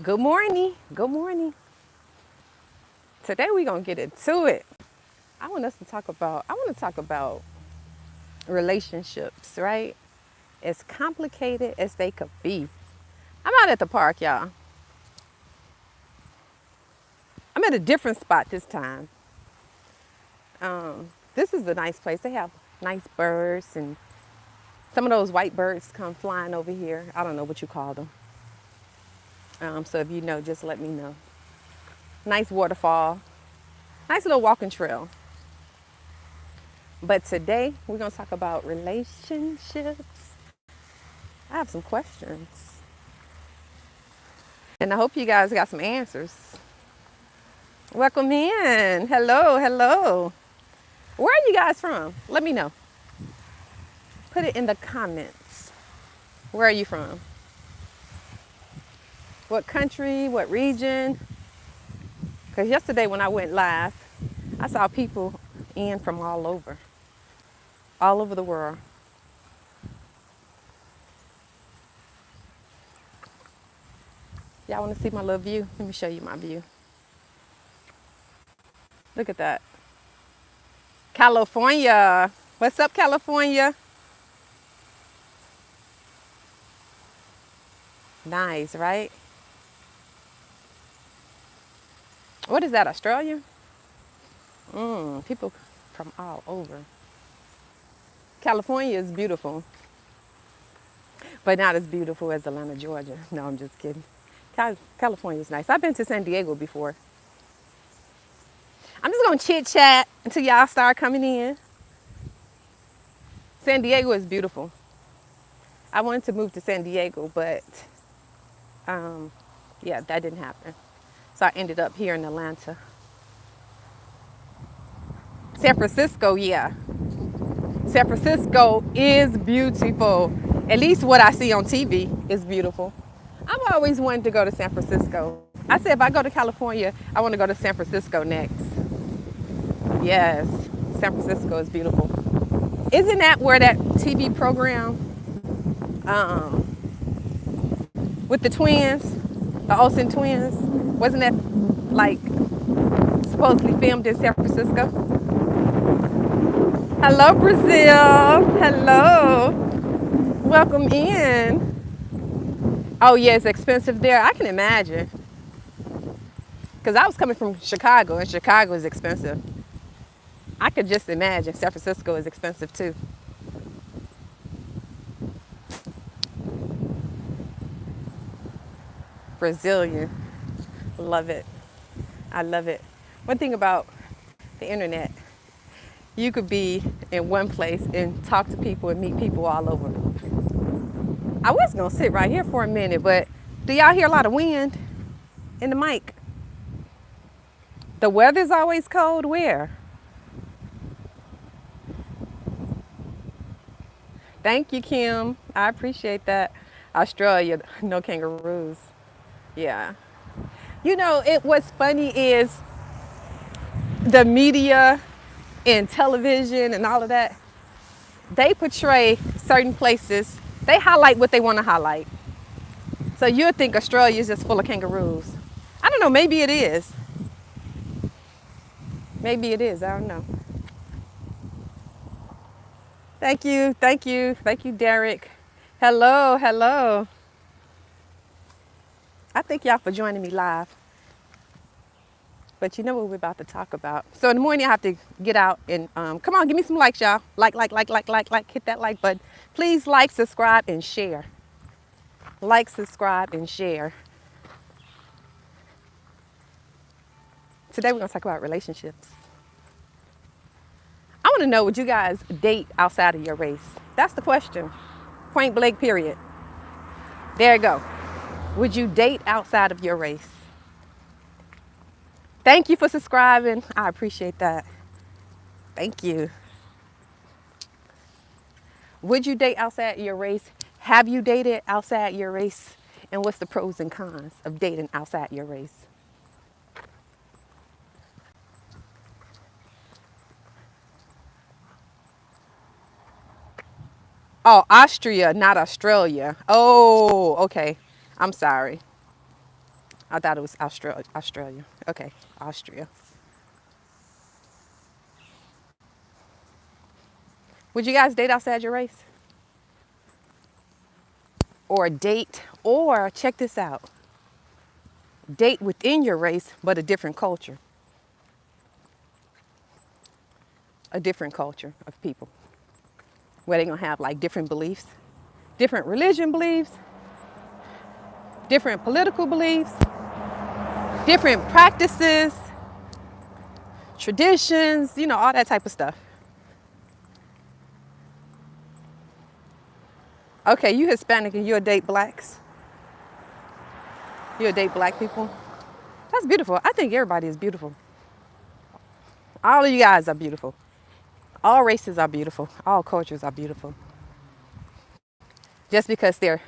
Good morning. Good morning. Today we're gonna get into it. I want to talk about relationships, right? As complicated as they could be. I'm out at the park, y'all. I'm at a different spot this time. This is a nice place. They have nice birds and some of those white birds come flying over here. I don't know what you call them. So if you know, just let me know. Nice waterfall. Nice little walking trail. But today we're gonna talk about relationships. I have some questions. And I hope you guys got some answers. Welcome in. Hello, hello. Where are you guys from? Let me know. Put it in the comments. Where are you from? What country? What region? Because yesterday when I went live, I saw people in from all over the world. Y'all want to see my little view? Let me show you my view. Look at that. California. What's up, California? Nice, right? What is that, Australia? People from all over. California is beautiful, but not as beautiful as Atlanta, Georgia. No, I'm just kidding. California is nice. I've been to San Diego before. I'm just gonna chit chat until y'all start coming in. San Diego is beautiful. I wanted to move to San Diego, but yeah, that didn't happen. So I ended up here in Atlanta. San Francisco, yeah. San Francisco is beautiful. At least what I see on TV is beautiful. I've always wanted to go to San Francisco. I said if I go to California, I want to go to San Francisco next. Yes, San Francisco is beautiful. Isn't that where that TV program with the twins, the Olsen twins, wasn't that like supposedly filmed in San Francisco? Hello, Brazil. Hello. Welcome in. Oh, yeah, it's expensive there. I can imagine. Because I was coming from Chicago, and Chicago is expensive. I could just imagine San Francisco is expensive too. Brazilian. Love it. I love it. One thing about the internet, you could be in one place and talk to people and meet people all over. I was going to sit right here for a minute, but do y'all hear a lot of wind in the mic? The weather's always cold. Where? Thank you, Kim. I appreciate that. Australia, no kangaroos. Yeah. You know, what's funny is the media and television and all of that, they portray certain places, they highlight what they want to highlight. So you'll think Australia is just full of kangaroos. I don't know, maybe it is. Maybe it is, I don't know. Thank you, thank you, thank you, Derek. Hello, hello. I thank y'all for joining me live. But you know what we're about to talk about. So in the morning I have to get out and come on, give me some likes, y'all. Like, hit that like button. Please like, subscribe, and share. Like, subscribe, and share. Today we're gonna talk about relationships. I wanna know, would you guys date outside of your race? That's the question. Point blank, period. There you go. Would you date outside of your race? Thank you for subscribing. I appreciate that. Thank you. Would you date outside your race? Have you dated outside your race? And what's the pros and cons of dating outside your race? Oh, Austria, not Australia. Oh, okay. I'm sorry. I thought it was Australia. Australia. Okay, Austria. Would you guys date outside your race? Or date, or check this out, date within your race, but a different culture. A different culture of people where they're gonna have like different beliefs, different religion beliefs, different political beliefs, different practices, traditions, all that type of stuff. Okay, you Hispanic and you'll date blacks. You'll date black people. That's beautiful. I think everybody is beautiful. All of you guys are beautiful. All races are beautiful. All cultures are beautiful. Just because they're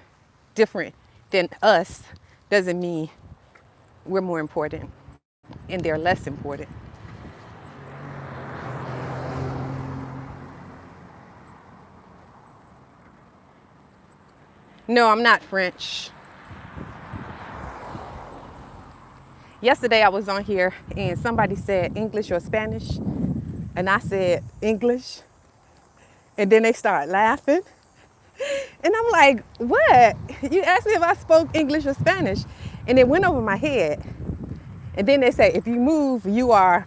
different than us doesn't mean we're more important and they're less important. No, I'm not French. Yesterday I was on here and somebody said English or Spanish, and I said English, and then they start laughing. And I'm like, what? You asked me if I spoke English or Spanish, and it went over my head. And then they say, if you move, you are.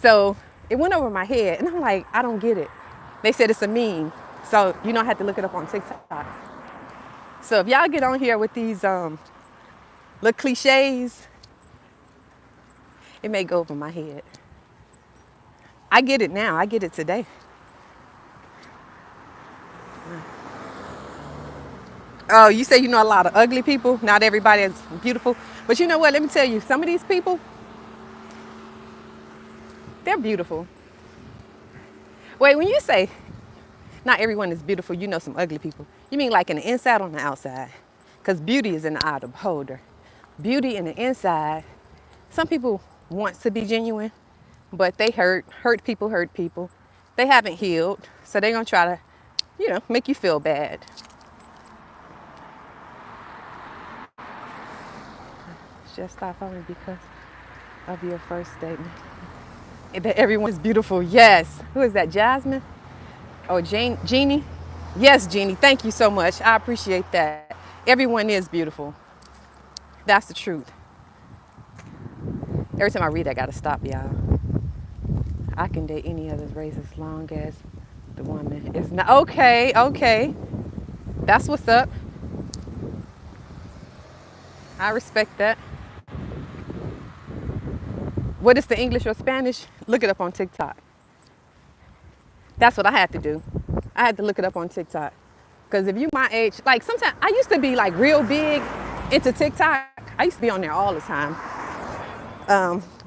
So it went over my head, and I'm like, I don't get it. They said it's a meme, so you don't have to look it up on TikTok. So if y'all get on here with these little cliches, it may go over my head. I get it now. I get it today. Oh, you say you know a lot of ugly people. Not everybody is beautiful. But you know what? Let me tell you, some of these people, they're beautiful. Wait, when you say not everyone is beautiful, you know some ugly people, you mean like in the inside or on the outside? Because beauty is in the eye of the beholder. Beauty in the inside, some people want to be genuine, but they hurt people, hurt people. They haven't healed, so they're going to try to, make you feel bad. Just stop following because of your first statement. That everyone is beautiful. Yes. Who is that? Jasmine? Oh, Jeannie? Yes, Jeannie. Thank you so much. I appreciate that. Everyone is beautiful. That's the truth. Every time I read, I gotta stop, y'all. I can date any other race as long as the woman is not. Okay, okay. That's what's up. I respect that. What is the English or Spanish? Look it up on TikTok. That's what I had to do. I had to look it up on TikTok. Because if you my age, like sometimes I used to be like real big into TikTok. I used to be on there all the time.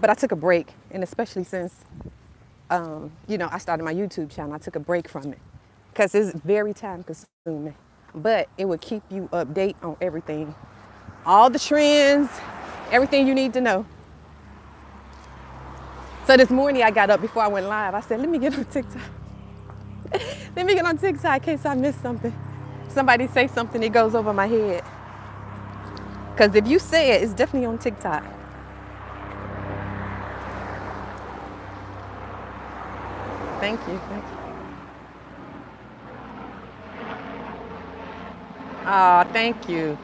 But I took a break, and especially since, I started my YouTube channel, I took a break from it because it's very time consuming. But it would keep you update on everything, all the trends, everything you need to know. So this morning I got up before I went live. I said, let me get on TikTok. Let me get on TikTok in case I missed something. Somebody say something, it goes over my head. Because if you say it, it's definitely on TikTok. Thank you. Thank you. Oh, thank you.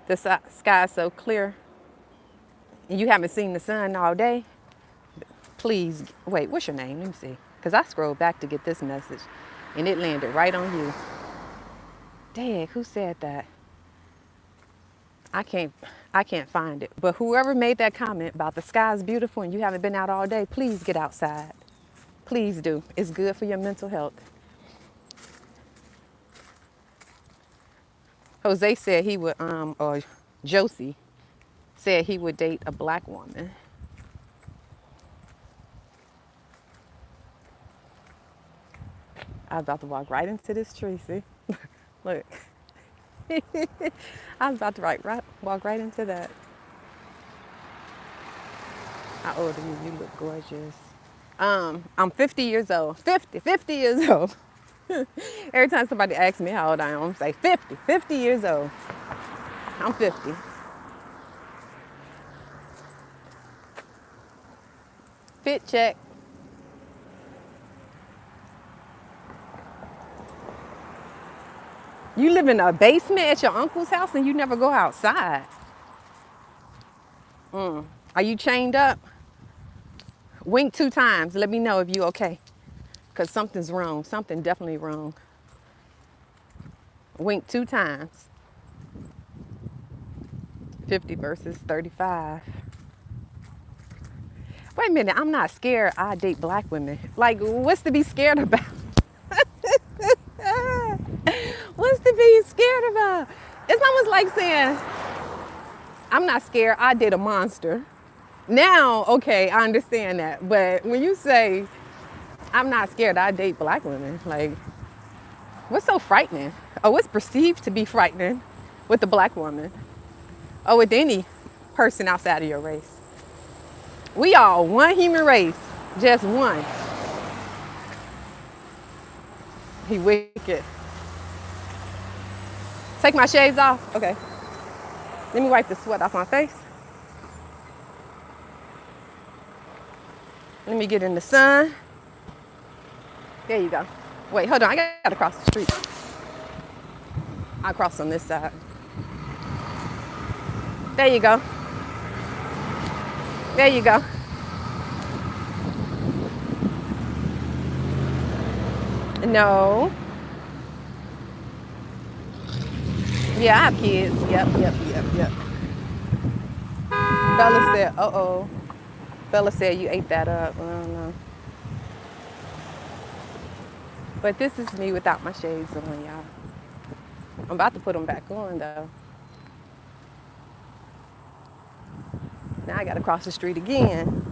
The sky is so clear and you haven't seen the sun all day. Please, wait, what's your name? Let me see. Because I scrolled back to get this message and it landed right on you. Dang, who said that? I can't find it. But whoever made that comment about the sky is beautiful and you haven't been out all day, please get outside. Please do. It's good for your mental health. Jose said he would, or Josie said he would date a black woman. I was about to walk right into this tree, see? Look. I was about to walk right into that. How old are you? You look gorgeous. I'm 50 years old. 50 years old. Every time somebody asks me how old I am, I'm say 50 years old. I'm 50. Fit check. You live in a basement at your uncle's house and you never go outside. Are you chained up? Wink 2 times. Let me know if you okay. Because something's wrong. Something definitely wrong. Wink 2 times. 50 versus 35. Wait a minute. I'm not scared. I date black women. Like, what's to be scared about? What's to be scared about? It's almost like saying, I'm not scared. I date a monster. Now, okay, I understand that. But when you say, I'm not scared, I date black women, like, what's so frightening? Or what's perceived to be frightening with the black woman? Or with any person outside of your race? We all one human race, just one. He wicked. Take my shades off? Okay. Let me wipe the sweat off my face. Let me get in the sun. There you go. Wait, hold on. I gotta cross the street. I'll cross on this side. There you go. There you go. No. Yeah, I have kids. Yep. Bella said, uh-oh. Bella said you ate that up. I don't know. But this is me without my shades on, y'all. I'm about to put them back on, though. Now I gotta cross the street again.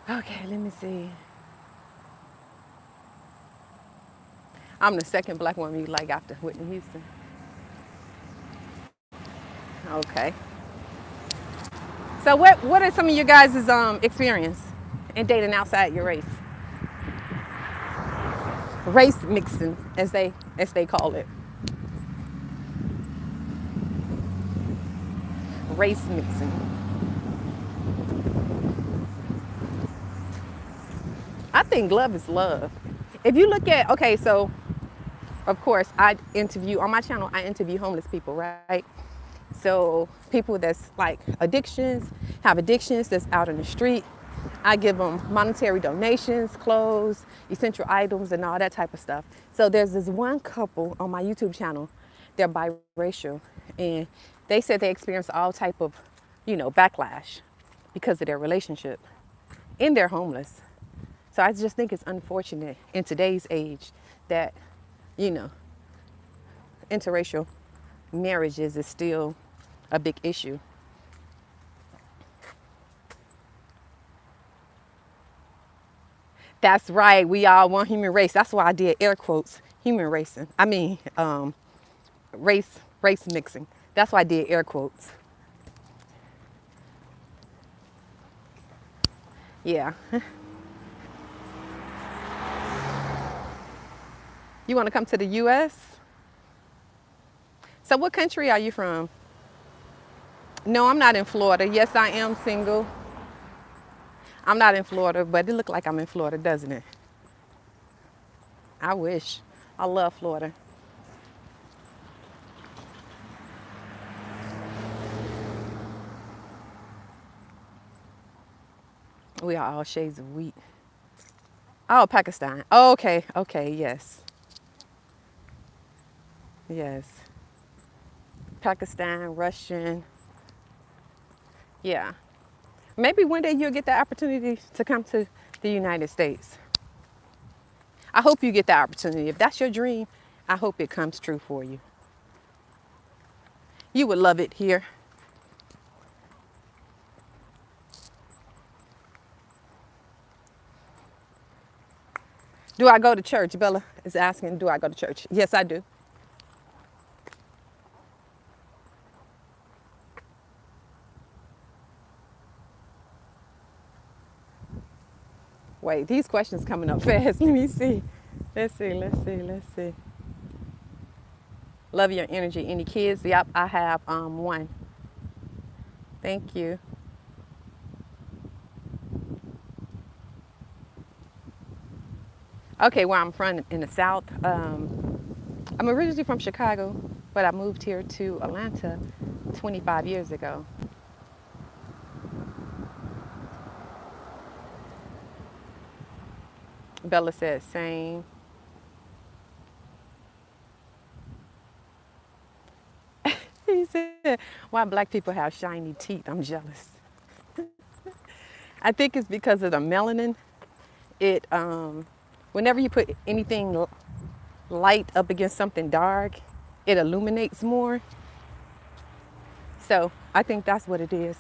Okay, let me see. I'm the second black woman you like after Whitney Houston. Okay. So what are some of your guys' experience in dating outside your race? Race mixing, as they call it. Race mixing. I think love is love. If you look at, okay, so of course on my channel, I interview homeless people, right? So people that's like have addictions that's out in the street. I give them monetary donations, clothes, essential items, and all that type of stuff. So there's this one couple on my YouTube channel. They're biracial, and they said they experienced all type of, backlash because of their relationship, and they're homeless. So I just think it's unfortunate in today's age that, interracial marriages is still a big issue. That's right. We all one human race. That's why I did air quotes, human racing. I mean, race mixing. That's why I did air quotes. Yeah. You want to come to the U.S.? So what country are you from? No, I'm not in Florida. Yes, I am single. I'm not in Florida, but it looked like I'm in Florida, doesn't it? I wish. I love Florida. We are all shades of wheat. Oh, Pakistan. Oh, okay, yes. Yes. Pakistan, Russian. Yeah. Maybe one day you'll get the opportunity to come to the United States. I hope you get the opportunity. If that's your dream, I hope it comes true for you. You would love it here. Do I go to church? Bella is asking, do I go to church? Yes, I do. Wait, these questions coming up fast. Let me see. Let's see. Love your energy. Any kids? Yep, I have one. Thank you. Okay, where I'm from in the South. I'm originally from Chicago, but I moved here to Atlanta 25 years ago. Bella said same. He said, why black people have shiny teeth? I'm jealous. I think it's because of the melanin. It whenever you put anything light up against something dark, it illuminates more. So I think that's what it is.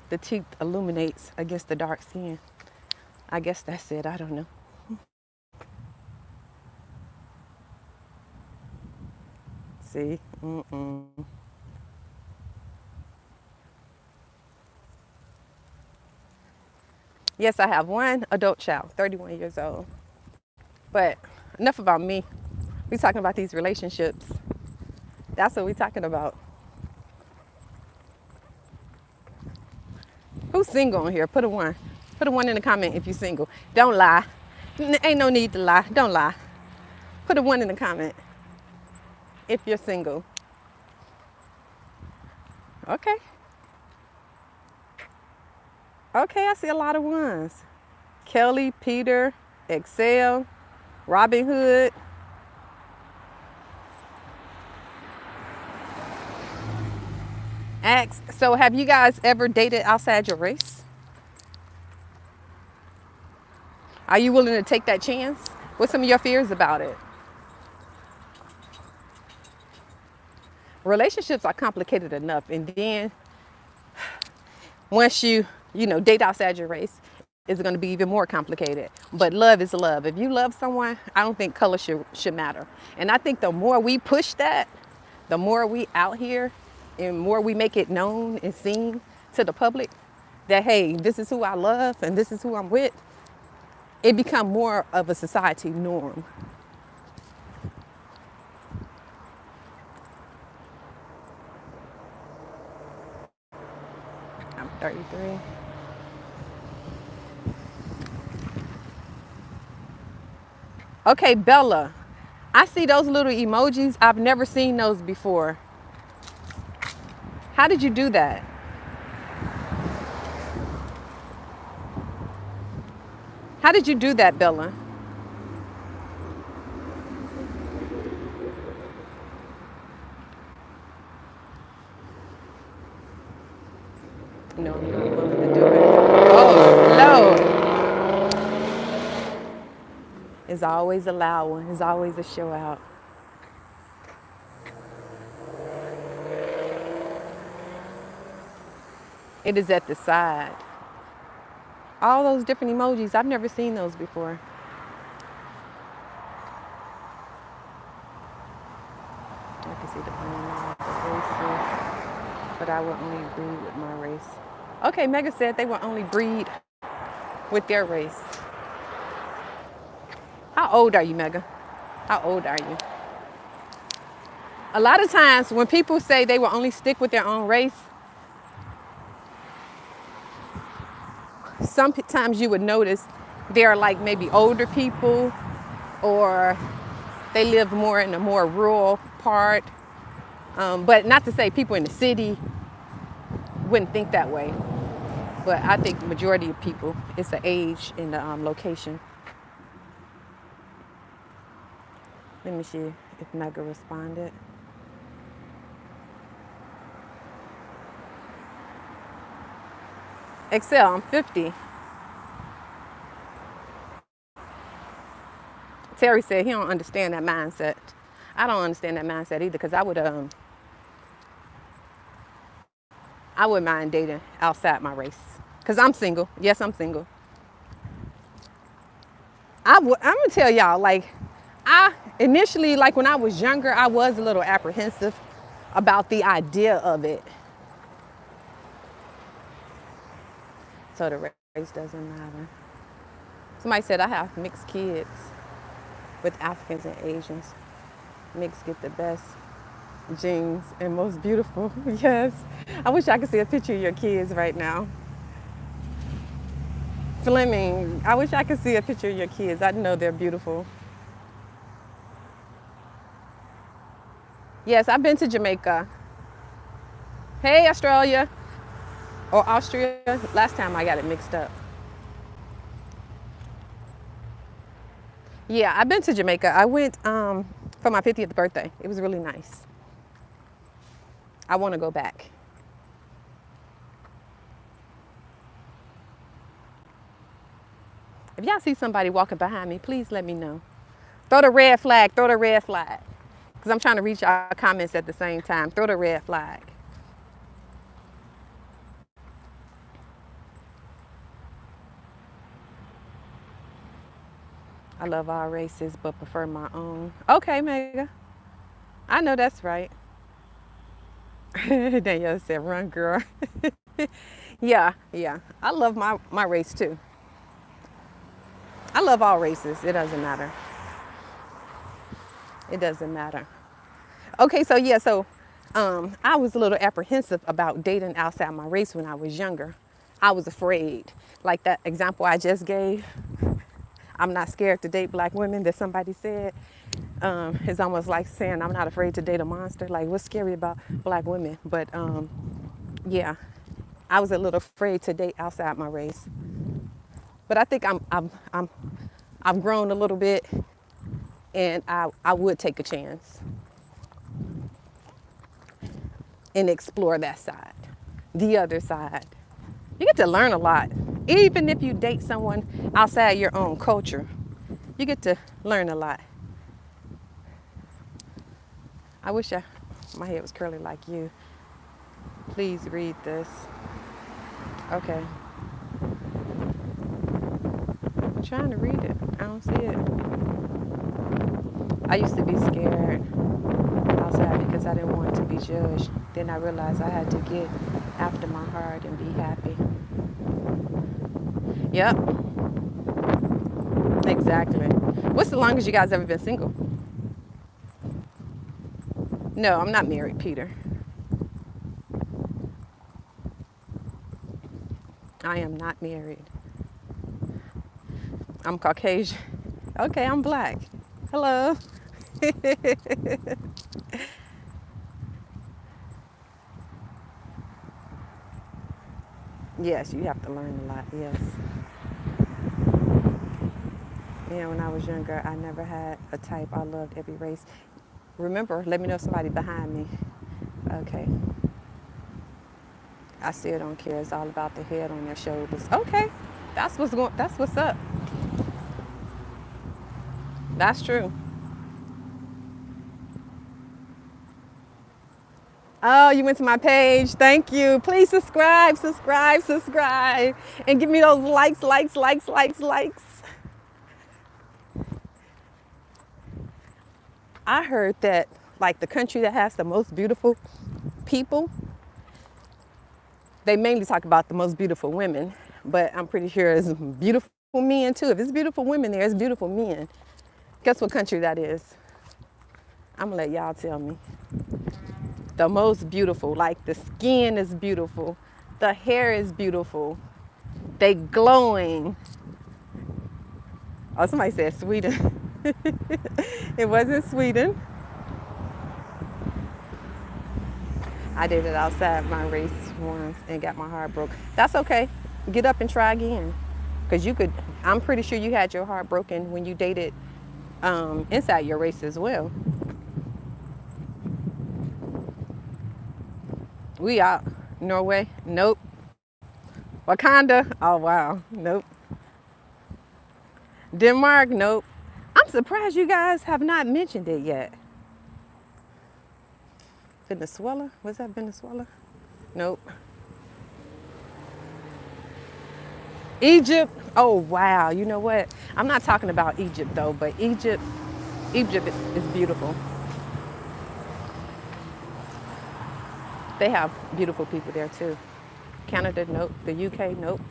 The teeth illuminates against the dark skin. I guess that's it. I don't know. See? Mm-mm. Yes, I have one adult child, 31 years old. But enough about me. We talking about these relationships. That's what we talking about. Who's single on here? Put a one. Put a one in the comment if you're single. Don't lie. Ain't no need to lie. Don't lie. Put a one in the comment if you're single. Okay. Okay, I see a lot of ones. Kelly, Peter, Excel, Robin Hood. Ask. So have you guys ever dated outside your race? Are you willing to take that chance? What's some of your fears about it? Relationships are complicated enough, and then once you date outside your race, it's going to be even more complicated. But love is love. If you love someone, I don't think color should matter. And I think the more we push that, the more we out here and more we make it known and seen to the public that, hey, this is who I love and this is who I'm with, it become more of a society norm. I'm 33. Okay, Bella, I see those little emojis. I've never seen those before. How did you do that? How did you do that, Bella? No, I'm not willing to do it. Oh, Lord. It's always a loud one. It's always a show out. It is at the side. All those different emojis, I've never seen those before. I can see the plan of races, but I will only breed with my race. Okay, Mega said they will only breed with their race. How old are you, Mega? How old are you? A lot of times when people say they will only stick with their own race, sometimes you would notice they're like maybe older people or they live more in a more rural part. But not to say people in the city wouldn't think that way. But I think the majority of people, it's the age and the location. Let me see if Mega responded. Excel, I'm 50. Terry said he don't understand that mindset. I don't understand that mindset either because I wouldn't mind dating outside my race because I'm single. Yes, I'm single. I'm gonna tell y'all, like, I initially, like when I was younger, I was a little apprehensive about the idea of it. So the race doesn't matter. Somebody said I have mixed kids with Africans and Asians. Mixed get the best genes and most beautiful. Yes. I wish I could see a picture of your kids right now. Fleming, I wish I could see a picture of your kids. I know they're beautiful. Yes, I've been to Jamaica. Hey, Australia. Or Austria. Last time I got it mixed up. Yeah, I've been to Jamaica. I went for my 50th birthday. It was really nice. I want to go back. If y'all see somebody walking behind me, please let me know. Throw the red flag, throw the red flag. Because I'm trying to reach our comments at the same time. Throw the red flag. I love all races, but prefer my own. Okay, Mega. I know that's right. Danielle said, run, girl. Yeah, yeah. I love my race too. I love all races. It doesn't matter. It doesn't matter. Okay, so yeah, so I was a little apprehensive about dating outside my race when I was younger. I was afraid. Like that example I just gave, I'm not scared to date black women that somebody said. It's almost like saying I'm not afraid to date a monster. Like what's scary about black women? But yeah, I was a little afraid to date outside my race. But I think I've grown a little bit, and I would take a chance and explore that side, the other side. You get to learn a lot. Even if you date someone outside your own culture, you get to learn a lot. I wish my hair was curly like you. Please read this. Okay. I'm trying to read it. I don't see it. I used to be scared outside because I didn't want to be judged. Then I realized I had to get after my heart and be happy. Yep, exactly. What's the longest you guys ever been single? No, I'm not married, Peter. I am not married. I'm Caucasian. Okay, I'm black. Hello. Yes, you have to learn a lot, yes. Yeah, when I was younger, I never had a type. I loved every race. Remember, let me know if somebody behind me. Okay. I still don't care. It's all about the head on their shoulders. Okay. That's what's up. That's true. Oh, you went to my page. Thank you. Please subscribe, subscribe, subscribe. And give me those likes, likes, likes, likes, likes. I heard that like the country that has the most beautiful people, they mainly talk about the most beautiful women, but I'm pretty sure it's beautiful men too. If it's beautiful women there, it's beautiful men. Guess what country that is? I'm gonna let y'all tell me. The most beautiful, like the skin is beautiful, the hair is beautiful, they glowing. Oh, somebody said Sweden. It wasn't Sweden. I did it outside my race once and got my heart broke. That's okay. Get up and try again. Because you could, I'm pretty sure you had your heart broken when you dated inside your race as well. We out. Norway? Nope. Wakanda? Oh, wow. Nope. Denmark? Nope. I'm surprised you guys have not mentioned it yet. Venezuela? Was that Venezuela? Nope. Egypt. Oh wow. You know what? I'm not talking about Egypt though, but Egypt is beautiful. They have beautiful people there too. Canada, nope. The UK, nope.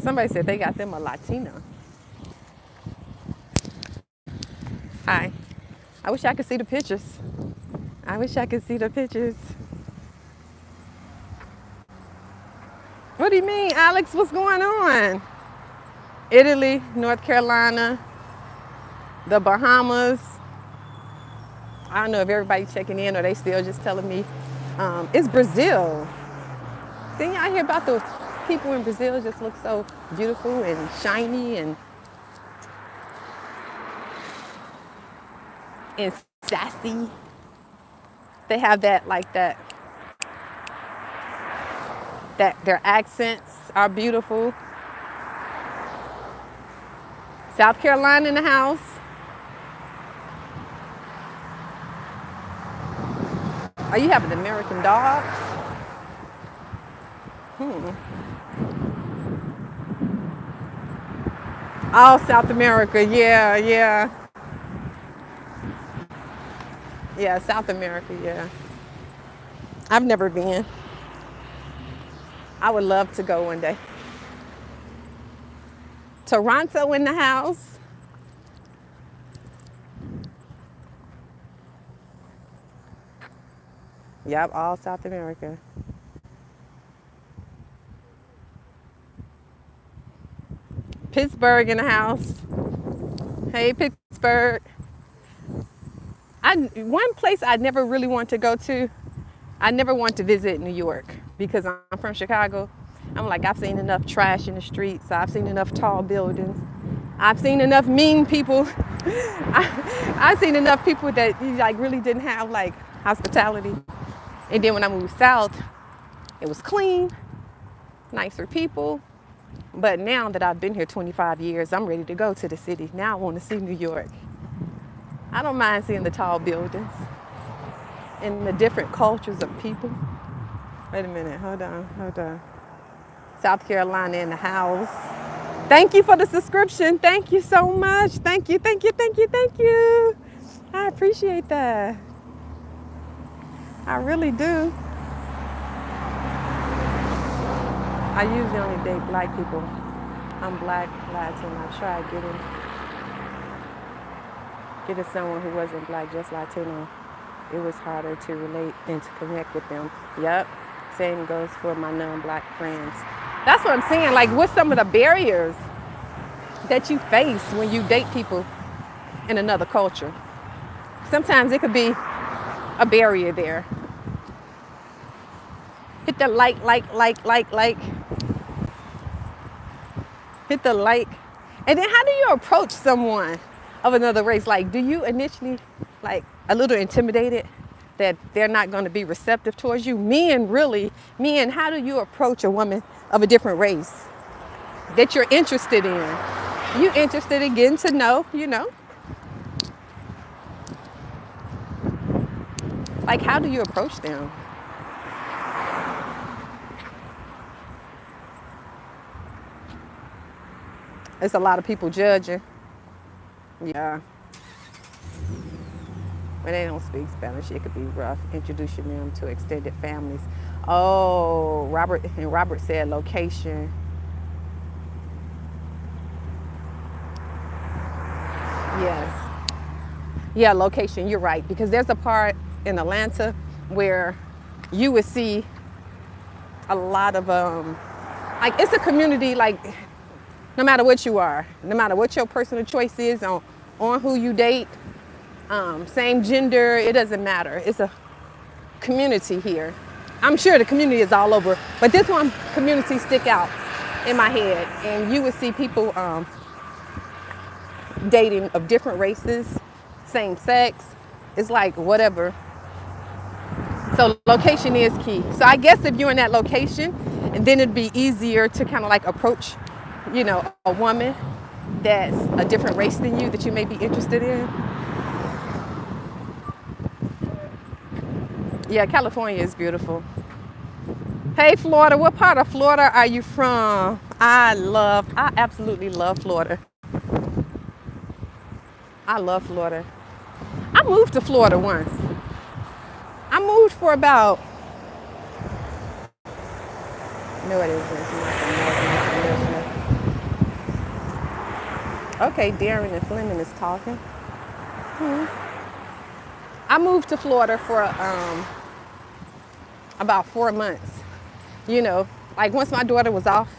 Somebody said they got them a Latina. Hi. I wish I could see the pictures. I wish I could see the pictures. What do you mean, Alex? What's going on? Italy, North Carolina, the Bahamas. I don't know if everybody checking in or they still just telling me. It's Brazil. Didn't y'all hear about the people in Brazil just look so beautiful and shiny and sassy? They have that their accents are beautiful. South Carolina in the house. Oh, you have an American dog? Oh, South America. Yeah, yeah. Yeah, South America, yeah. I've never been. I would love to go one day. Toronto in the house. Yep, all South America. Pittsburgh in the house. Hey, Pittsburgh. One place I never really want to go to, I never want to visit New York because I'm from Chicago. I'm like, I've seen enough trash in the streets. I've seen enough tall buildings. I've seen enough mean people. I've seen enough people that like really didn't have like hospitality. And then when I moved south, it was clean, nicer people. But now that I've been here 25 years, I'm ready to go to the city. Now I want to see New York. I don't mind seeing the tall buildings and the different cultures of people. Wait a minute, hold on. South Carolina in the house. Thank you for the subscription. Thank you so much. Thank you. I appreciate that. I really do. I usually only date black people. I'm black, Latin. I tried getting someone who wasn't black, just Latino. It was harder to relate and to connect with them. Yep. Same goes for my non-black friends. That's what I'm saying. Like, what's some of the barriers that you face when you date people in another culture? Sometimes it could be a barrier there. Hit the like. Hit the like. And then how do you approach someone of another race? Like, do you initially, like, a little intimidated that they're not going to be receptive towards you? Men, how do you approach a woman of a different race that you're interested in? You interested in getting to know, Like, how do you approach them? It's a lot of people judging. Yeah. When they don't speak Spanish, it could be rough introducing them to extended families. Oh, Robert said location. Yes. Yeah, location, you're right. Because there's a part in Atlanta where you would see a lot of, like, it's a community, like, no matter what you are, no matter what your personal choice is on who you date, same gender, it doesn't matter. It's a community here. I'm sure the community is all over, but this one community stick out in my head. And you would see people dating of different races, same sex. It's like whatever. So location is key. So I guess if you're in that location, and then it'd be easier to kind of like approach, a woman that's a different race than you that you may be interested in. Yeah, California is beautiful. Hey, Florida, what part of Florida are you from? I absolutely love Florida. I love Florida. I moved to Florida once. I moved for about, no, it isn't. It's not the American International. Okay, Darren and Fleming is talking. I moved to Florida for about 4 months. You know, like once my daughter was off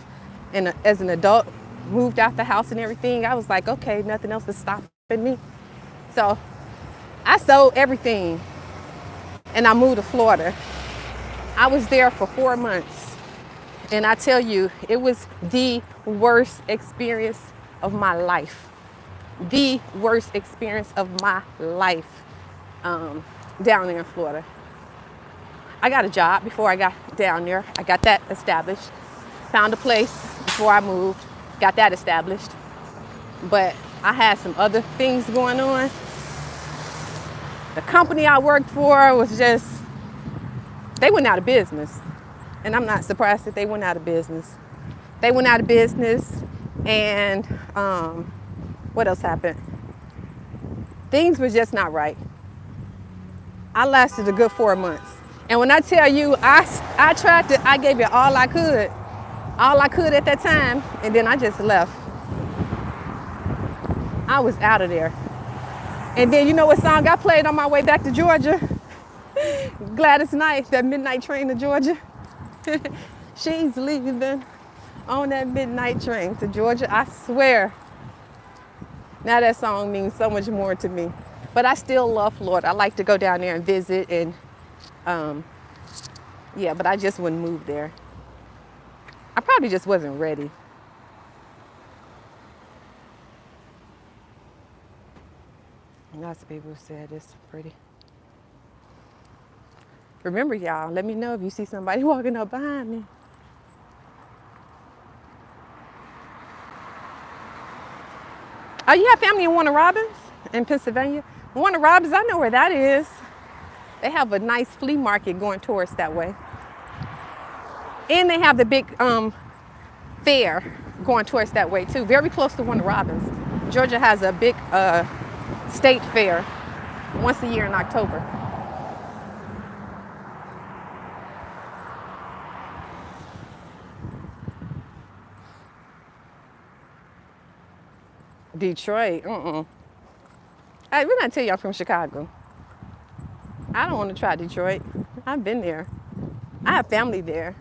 and as an adult, moved out the house and everything, I was like, okay, nothing else is stopping me. So I sold everything and I moved to Florida. I was there for 4 months. And I tell you, it was the worst experience of my life. The worst experience of my life down there in Florida. I got a job before I got down there. I got that established. Found a place before I moved. Got that established. But I had some other things going on. The company I worked for was just, they went out of business. And I'm not surprised that they went out of business. They went out of business and what else happened? Things were just not right. I lasted a good 4 months. And when I tell you, I tried to, I gave it all I could at that time, and then I just left. I was out of there. And then you know what song I played on my way back to Georgia? Gladys Knight, that midnight train to Georgia. She's leaving on that midnight train to Georgia, I swear. Now that song means so much more to me. But I still love Florida. I like to go down there and visit and yeah, but I just wouldn't move there. I probably just wasn't ready. Lots of people said it's pretty. Remember, y'all, let me know if you see somebody walking up behind me. Oh, you have family in Warner Robins in Pennsylvania? Warner Robins, I know where that is. They have a nice flea market going towards that way. And they have the big fair going towards that way too, very close to Warner Robins. Georgia has a big state fair once a year in October. Detroit, I didn't I tell you I'm from Chicago. I don't want to try Detroit. I've been there. I have family there.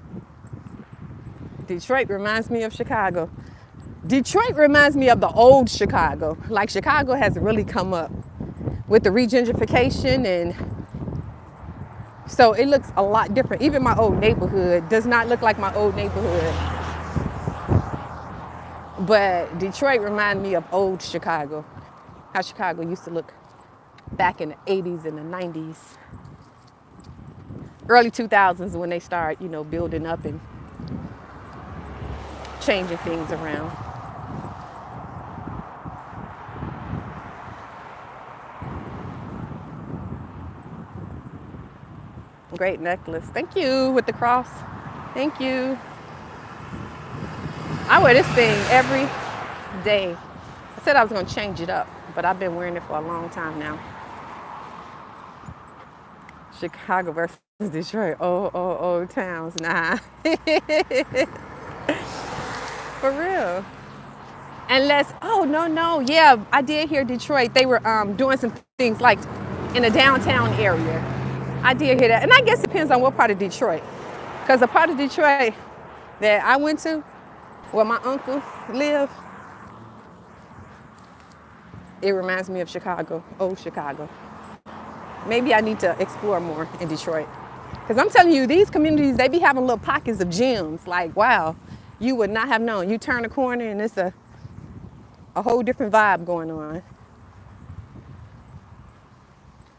Detroit reminds me of Chicago. Detroit reminds me of the old Chicago. Like Chicago has really come up with the regentrification, and so it looks a lot different. Even my old neighborhood does not look like my old neighborhood. But Detroit reminds me of old Chicago. How Chicago used to look back in the 80s and the 90s. Early 2000s when they start, you know, building up and changing things around. Great necklace. Thank you with the cross. Thank you. I wear this thing every day. I said I was going to change it up, but I've been wearing it for a long time now. Chicago versus Detroit. Oh, towns. Nah. For real. Unless, oh, no. Yeah, I did hear Detroit. They were doing some things like in the downtown area. I did hear that. And I guess it depends on what part of Detroit. Because the part of Detroit that I went to, where my uncle lived, it reminds me of Chicago, old Chicago. Maybe I need to explore more in Detroit. Because I'm telling you, these communities, they be having little pockets of gems. Like, wow, you would not have known. You turn a corner and it's a whole different vibe going on.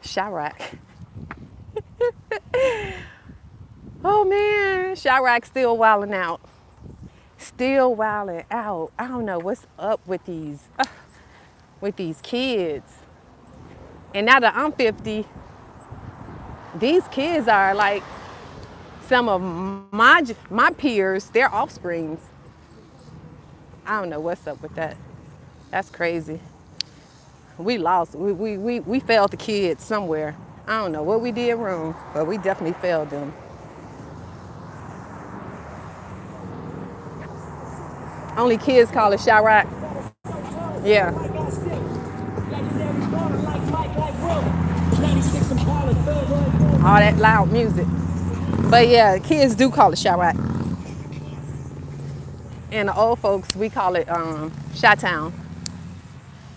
Chirac. Oh man, Chirac's still wilding out. Still wilding out. I don't know what's up with these kids. And now that I'm 50, These kids are like some of my peers, their offsprings. I don't know what's up with that. That's crazy. We lost. We failed the kids somewhere. I don't know what we did wrong, but we definitely failed them. Only kids call it Chirac. Yeah. All that loud music. But yeah, kids do call it Chirac. And the old folks, we call it Chi-Town.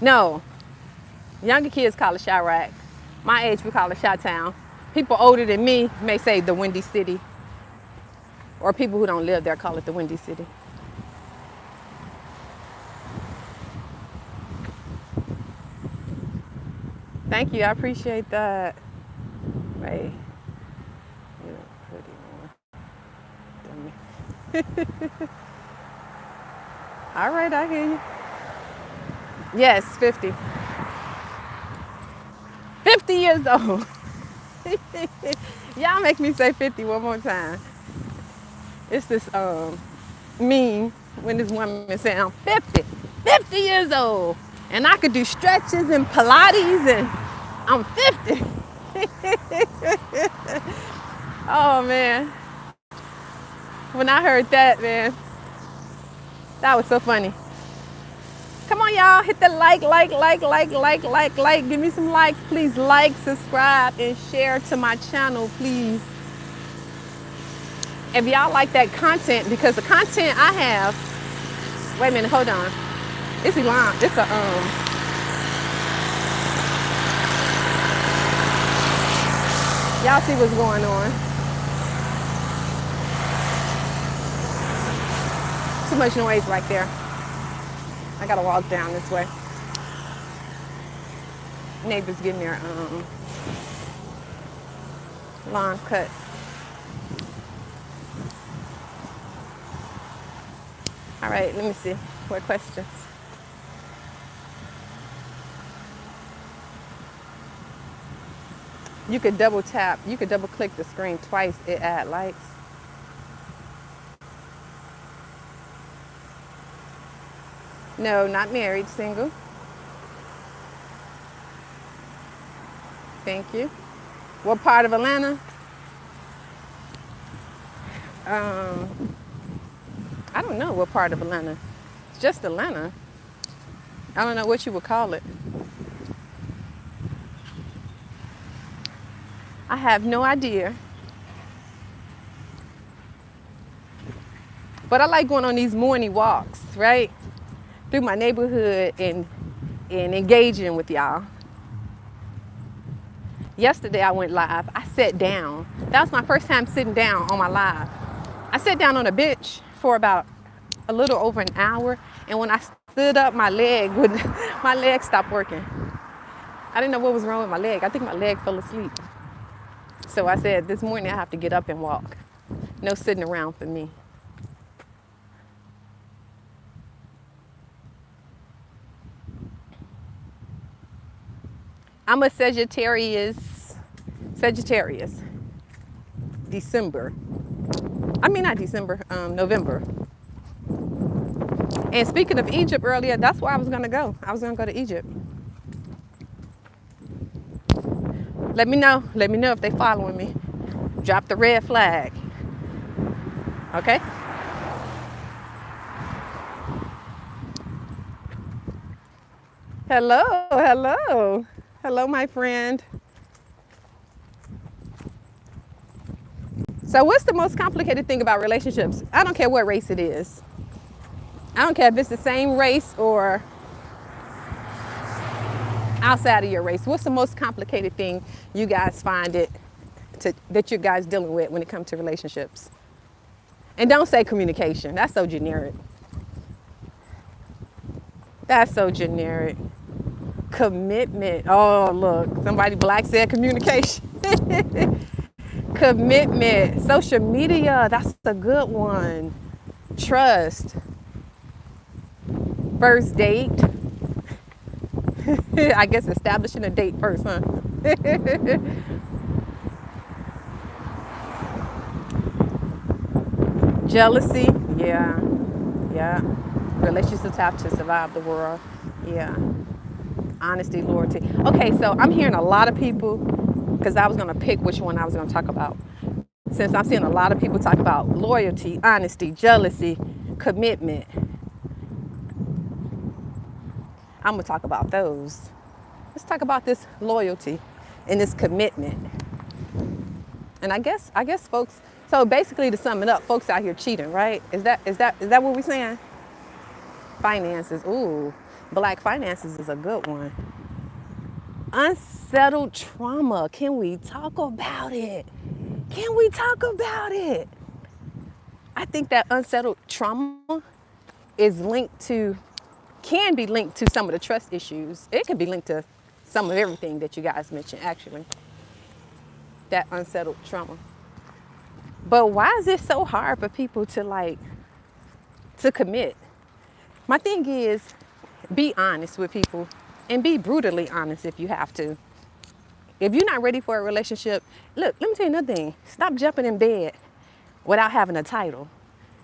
No, younger kids call it Chirac. My age, we call it Chi-Town. People older than me may say the Windy City. Or people who don't live there call it the Windy City. Thank you, I appreciate that. Wait, you look pretty more. All right, I hear you. Yes, 50. 50 years old. Y'all make me say 50 one more time. It's this meme when this woman say I'm 50 years old. And I could do stretches and Pilates and I'm 50. Oh man. When I heard that, man, that was so funny. Come on, y'all, hit the like. Give me some likes, please. Like, subscribe, and share to my channel, please. If y'all like that content, because the content I have, wait a minute, hold on. It's Elon. It's a y'all see what's going on. Too much noise right there. I gotta walk down this way. Neighbors getting their lawn cut. All right, let me see. What questions? You could double tap. You could double click the screen twice. It add likes. No, not married, single. Thank you. What part of Atlanta? I don't know what part of Atlanta. It's just Atlanta. I don't know what you would call it. I have no idea. But I like going on these morning walks, right? Through my neighborhood and engaging with y'all. Yesterday I went live. I sat down. That was my first time sitting down on my live. I sat down on a bench for about a little over an hour, and when I stood up, my leg stopped working. I didn't know what was wrong with my leg. I think my leg fell asleep. So I said, this morning I have to get up and walk. No sitting around for me. I'm a Sagittarius. December. I mean, not December, November. And speaking of Egypt earlier, that's where I was going to go. I was going to go to Egypt. Let me know if they following me. Drop the red flag. Okay? Hello, my friend. So what's the most complicated thing about relationships? I don't care what race it is. I don't care if it's the same race or outside of your race. What's the most complicated thing you guys find that you guys dealing with when it comes to relationships? And don't say communication. That's so generic. Commitment. Oh, look, somebody black said communication. Commitment. Social media, that's a good one. Trust. First date. I guess establishing a date first, huh? Jealousy, yeah, yeah. Relationships have to survive the world, yeah. Honesty, loyalty. Okay, so I'm hearing a lot of people, because I was going to pick which one I was going to talk about. Since I'm seeing a lot of people talk about loyalty, honesty, jealousy, commitment, I'm going to talk about those. Let's talk about this loyalty and this commitment. And I guess folks, so basically to sum it up, folks out here cheating, right? Is that what we're saying? Finances. Ooh, black finances is a good one. Unsettled trauma. Can we talk about it? Can we talk about it? I think that unsettled trauma is linked to, can be linked to some of the trust issues. It could be linked to some of everything that you guys mentioned, actually, that unsettled trauma. But why is it so hard for people to commit? My thing is, be honest with people and be brutally honest if you have to. If you're not ready for a relationship, look, let me tell you another thing. Stop jumping in bed without having a title.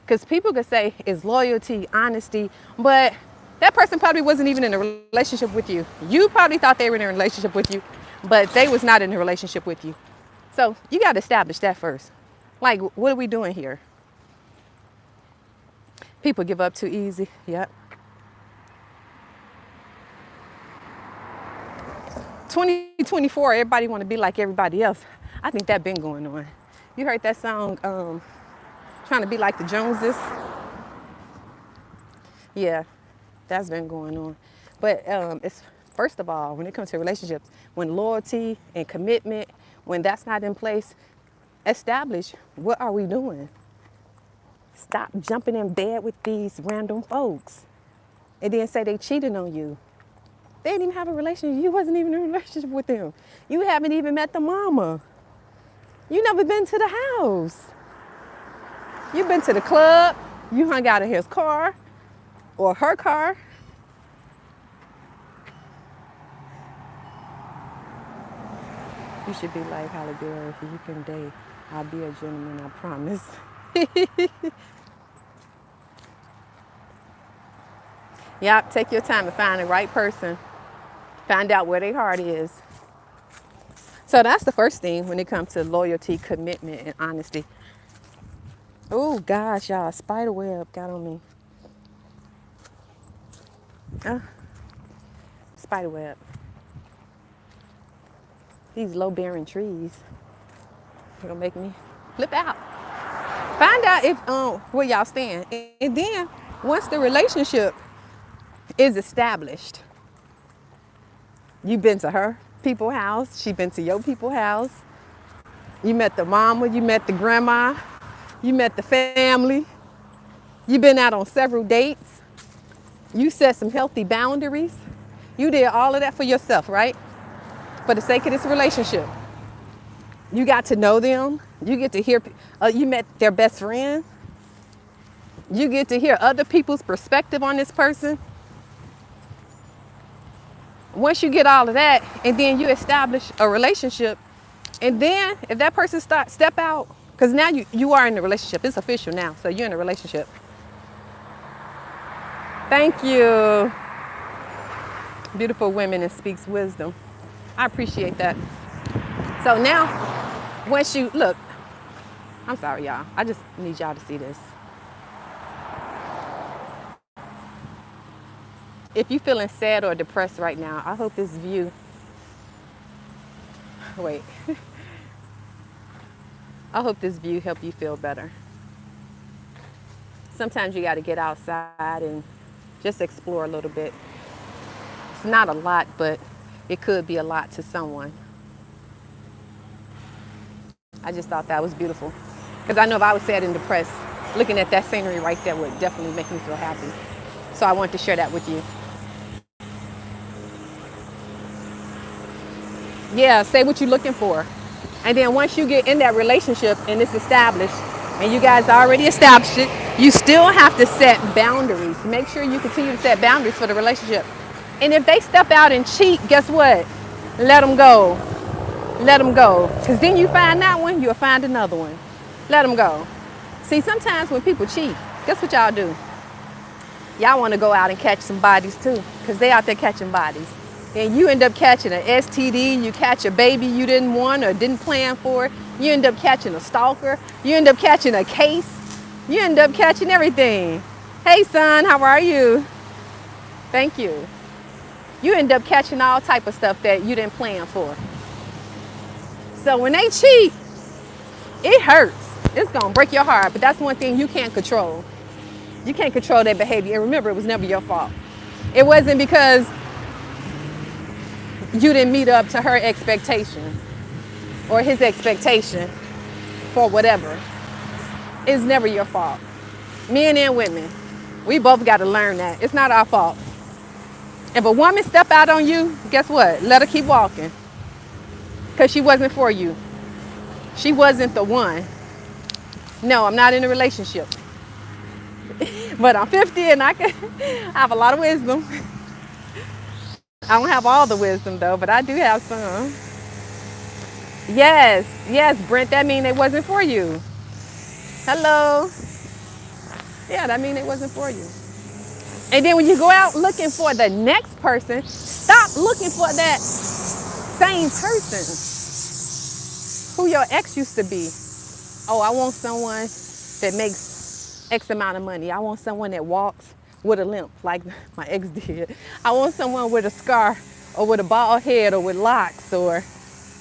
Because people could say it's loyalty, honesty, but that person probably wasn't even in a relationship with you. You probably thought they were in a relationship with you, but they was not in a relationship with you. So you got to establish that first. Like, what are we doing here? People give up too easy. Yep. 2024, everybody want to be like everybody else. I think that been going on. You heard that song, trying to be like the Joneses? Yeah, that's been going on. But it's, first of all, when it comes to relationships, when loyalty and commitment, when that's not in place, establish what are we doing. Stop jumping in bed with these random folks and then say they cheated on you. They didn't even have a relationship. You wasn't even in a relationship with them. You haven't even met the mama. You never been to the house. You've been to the club. You hung out in his car or her car. You should be like Halle Berry. If you can date, I'll be a gentleman, I promise. Yep, take your time to find the right person. Find out where their heart is. So that's the first thing when it comes to loyalty, commitment, and honesty. Oh gosh, y'all, spider web got on me. Spider web. These low-bearing trees are gonna make me flip out. Find out if where y'all stand, and then once the relationship is established, you've been to her people's house, she been to your people's house. You met the mama, you met the grandma, you met the family. You've been out on several dates. You set some healthy boundaries. You did all of that for yourself, right? For the sake of this relationship. You got to know them. You get to hear, you met their best friend. You get to hear other people's perspective on this person. Once you get all of that, and then you establish a relationship, and then if that person step out, because now you are in a relationship. It's official now, so you're in a relationship. Thank you. Beautiful women and speaks wisdom. I appreciate that. So now, once you, look, I'm sorry, y'all. I just need y'all to see this. If you're feeling sad or depressed right now, I hope this view, wait. I hope this view help you feel better. Sometimes you got to get outside and just explore a little bit. It's not a lot, but it could be a lot to someone. I just thought that was beautiful. Because I know if I was sad and depressed, looking at that scenery right there would definitely make me feel happy. So I wanted to share that with you. Yeah, say what you're looking for. And then once you get in that relationship and it's established, and you guys already established it, you still have to set boundaries. Make sure you continue to set boundaries for the relationship. And if they step out and cheat, guess what? Let them go. Let them go. Because then you find that one, you'll find another one. Let them go. See, sometimes when people cheat, guess what y'all do? Y'all want to go out and catch some bodies too, because they out there catching bodies. And you end up catching an STD, you catch a baby you didn't want or didn't plan for. You end up catching a stalker. You end up catching a case. You end up catching everything. Hey son, how are you? Thank you. You end up catching all type of stuff that you didn't plan for. So when they cheat, it hurts. It's gonna break your heart, but that's one thing you can't control. You can't control their behavior. And remember, it was never your fault. It wasn't because you didn't meet up to her expectation or his expectation for whatever. It's never your fault. Men and women, we both got to learn that. It's not our fault. If a woman step out on you, guess what? Let her keep walking. Because she wasn't for you. She wasn't the one. No, I'm not in a relationship. But I'm 50 and I have a lot of wisdom. I don't have all the wisdom though, but I do have some. Yes, Brent, that means it wasn't for you. Hello. Yeah, that means it wasn't for you. And then when you go out looking for the next person, stop looking for that same person who your ex used to be. Oh, I want someone that makes X amount of money. I want someone that walks with a limp like my ex did. I want someone with a scar or with a bald head or with locks or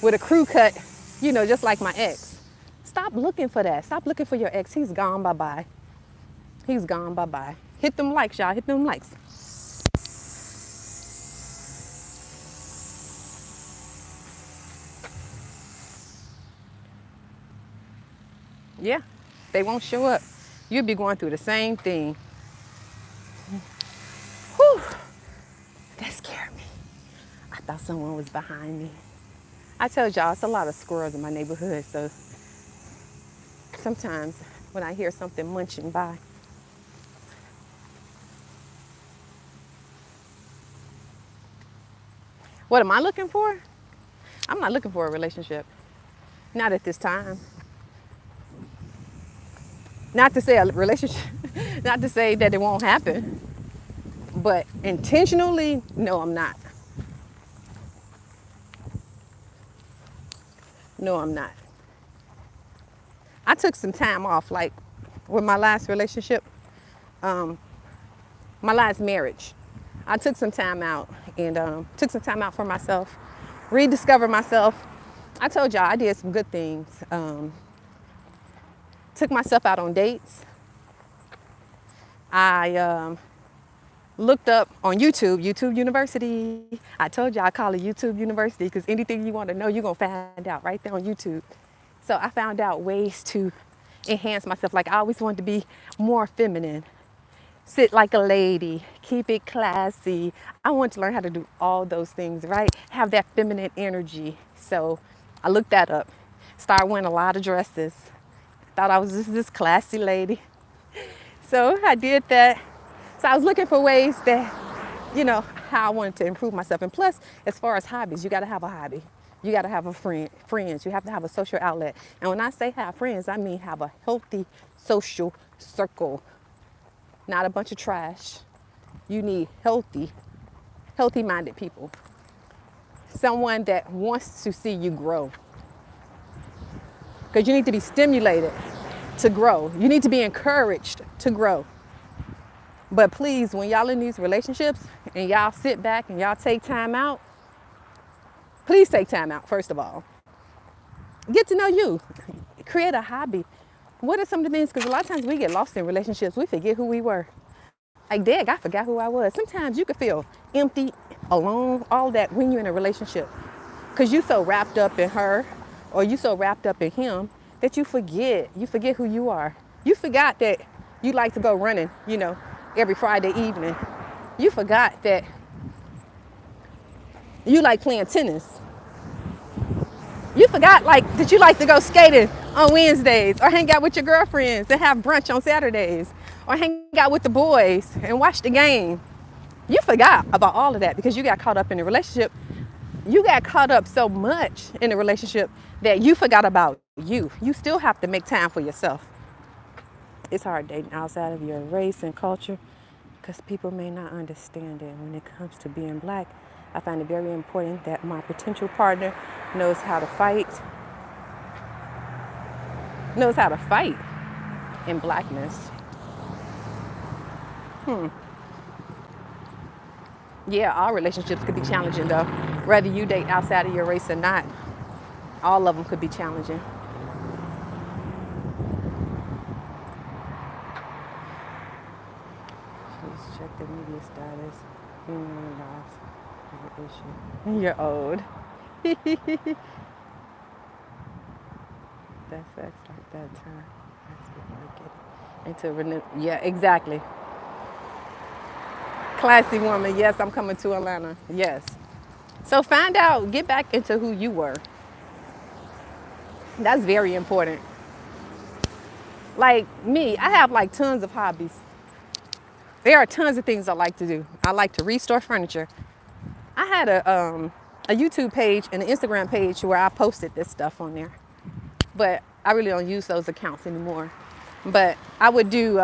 with a crew cut, just like my ex. Stop looking for that. Stop looking for your ex. He's gone, bye-bye. He's gone, bye-bye. Hit them likes, y'all. Hit them likes. Yeah, they won't show up. You'll be going through the same thing. Whew, that scared me. I thought someone was behind me. I told y'all, it's a lot of squirrels in my neighborhood, so sometimes when I hear something munching by. What am I looking for? I'm not looking for a relationship. Not at this time. Not to say a relationship, not to say that it won't happen, but intentionally, no, I'm not. No, I'm not. I took some time off, like with my last relationship, my last marriage. I took some time out and took some time out for myself, rediscovered myself. I told y'all I did some good things. Took myself out on dates. I looked up on YouTube University. I told y'all I call it YouTube University because anything you want to know, you're going to find out right there on YouTube. So I found out ways to enhance myself. Like I always wanted to be more feminine. Sit like a lady, keep it classy. I want to learn how to do all those things, right? Have that feminine energy. So I looked that up. Started wearing a lot of dresses. Thought I was just this classy lady. So I did that. So I was looking for ways that, how I wanted to improve myself. And plus, as far as hobbies, you got to have a hobby. You got to have a friends. You have to have a social outlet. And when I say have friends, I mean have a healthy social circle. Not a bunch of trash. You need healthy-minded people. Someone that wants to see you grow. Because you need to be stimulated to grow. You need to be encouraged to grow. But please, when y'all in these relationships and y'all sit back and y'all take time out, please take time out, first of all. Get to know you. Create a hobby. What are some of the things, because a lot of times we get lost in relationships. We forget who we were. Like, dang, I forgot who I was. Sometimes you can feel empty, alone, all that when you're in a relationship. Because you so wrapped up in her or you so wrapped up in him that you forget who you are. You forgot that you like to go running, every Friday evening. You forgot that you like playing tennis. You forgot that you like to go skating on Wednesdays or hang out with your girlfriends and have brunch on Saturdays or hang out with the boys and watch the game. You forgot about all of that because you got caught up in a relationship. You got caught up so much in a relationship that you forgot about you. You still have to make time for yourself. It's hard dating outside of your race and culture because people may not understand it. When it comes to being black, I find it very important that my potential partner knows how to fight, in blackness. Yeah, all relationships could be challenging though. Whether you date outside of your race or not, all of them could be challenging. Please check the media status. Human loss is an issue. You're old. That's facts like that time. That's before I get it. Into renew. Yeah, exactly. Classy woman. Yes, I'm coming to Atlanta. Yes. So find out, get back into who you were. That's very important. Like me, I have like tons of hobbies. There are tons of things I like to do. I like to restore furniture. I had a YouTube page and an Instagram page where I posted this stuff on there, but I really don't use those accounts anymore. But I would do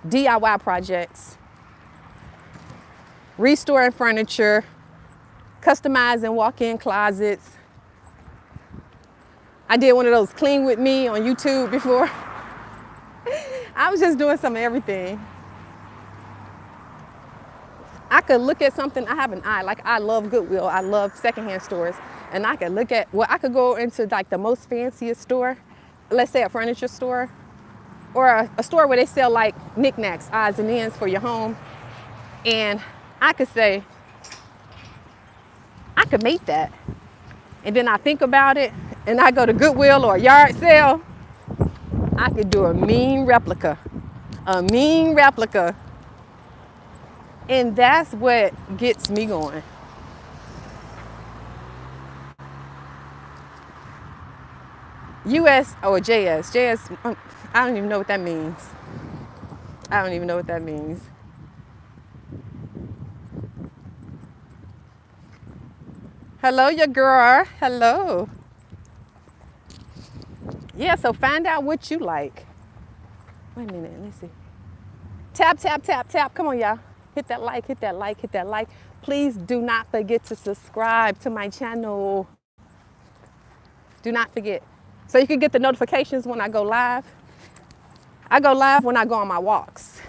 DIY projects, restoring furniture, customizing walk-in closets. I did one of those clean with me on YouTube before. I was just doing some of everything. I could look at something, I have an eye, like I love Goodwill, I love secondhand stores, and I could look at, well, I could go into like the most fanciest store, let's say a furniture store, or a store where they sell like knickknacks, odds and ends for your home, and I could say, I could make that. And then I think about it, and I go to Goodwill or a yard sale, I could do a mean replica. And that's what gets me going. US or JS, I don't even know what that means. Hello, your girl. Hello. Yeah, so find out what you like. Wait a minute, let me see. Tap, tap, tap, tap. Come on, y'all. Hit that like, hit that like, hit that like. Please do not forget to subscribe to my channel. Do not forget. So you can get the notifications when I go live. I go live when I go on my walks.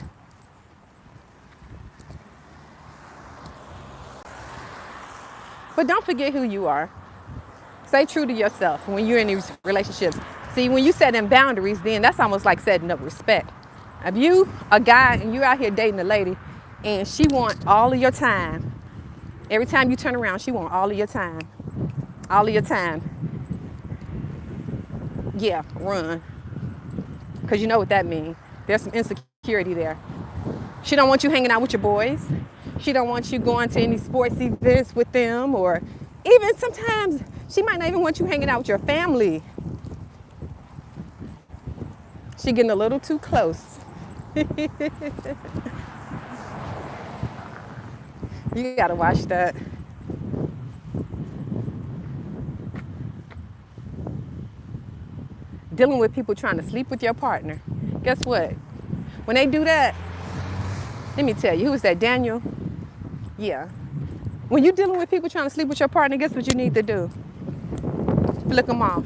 But don't forget who you are. Stay true to yourself when you're in these relationships. See, when you set in boundaries, then that's almost like setting up respect. If you a guy and you're out here dating a lady and she wants all of your time, every time you turn around, she wants all of your time. All of your time. Yeah, run. Because you know what that means. There's some insecurity there. She don't want you hanging out with your boys. She don't want you going to any sports events with them, or even sometimes she might not even want you hanging out with your family. She getting a little too close. You gotta watch that. Dealing with people trying to sleep with your partner. Guess what? When they do that, let me tell you, who was that, Daniel? Yeah. When you're dealing with people trying to sleep with your partner, guess what you need to do? Flick them off.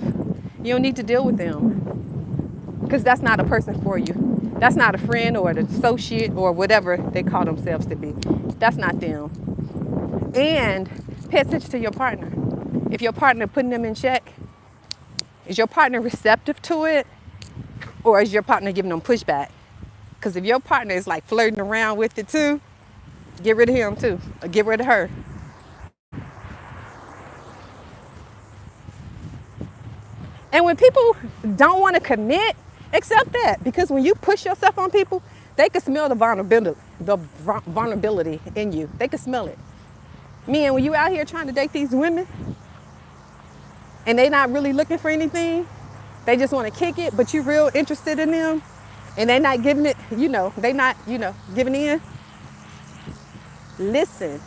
You don't need to deal with them because that's not a person for you. That's not a friend or an associate or whatever they call themselves to be. That's not them. And pay attention to your partner. If your partner putting them in check, is your partner receptive to it, or is your partner giving them pushback? Because if your partner is like flirting around with it too, get rid of him too, or get rid of her. And when people don't want to commit, accept that. Because when you push yourself on people, they can smell the vulnerability in you. They can smell it. Man, when you out here trying to date these women and they not really looking for anything, they just want to kick it, but you real interested in them and they not giving it, they not, giving in. Listen,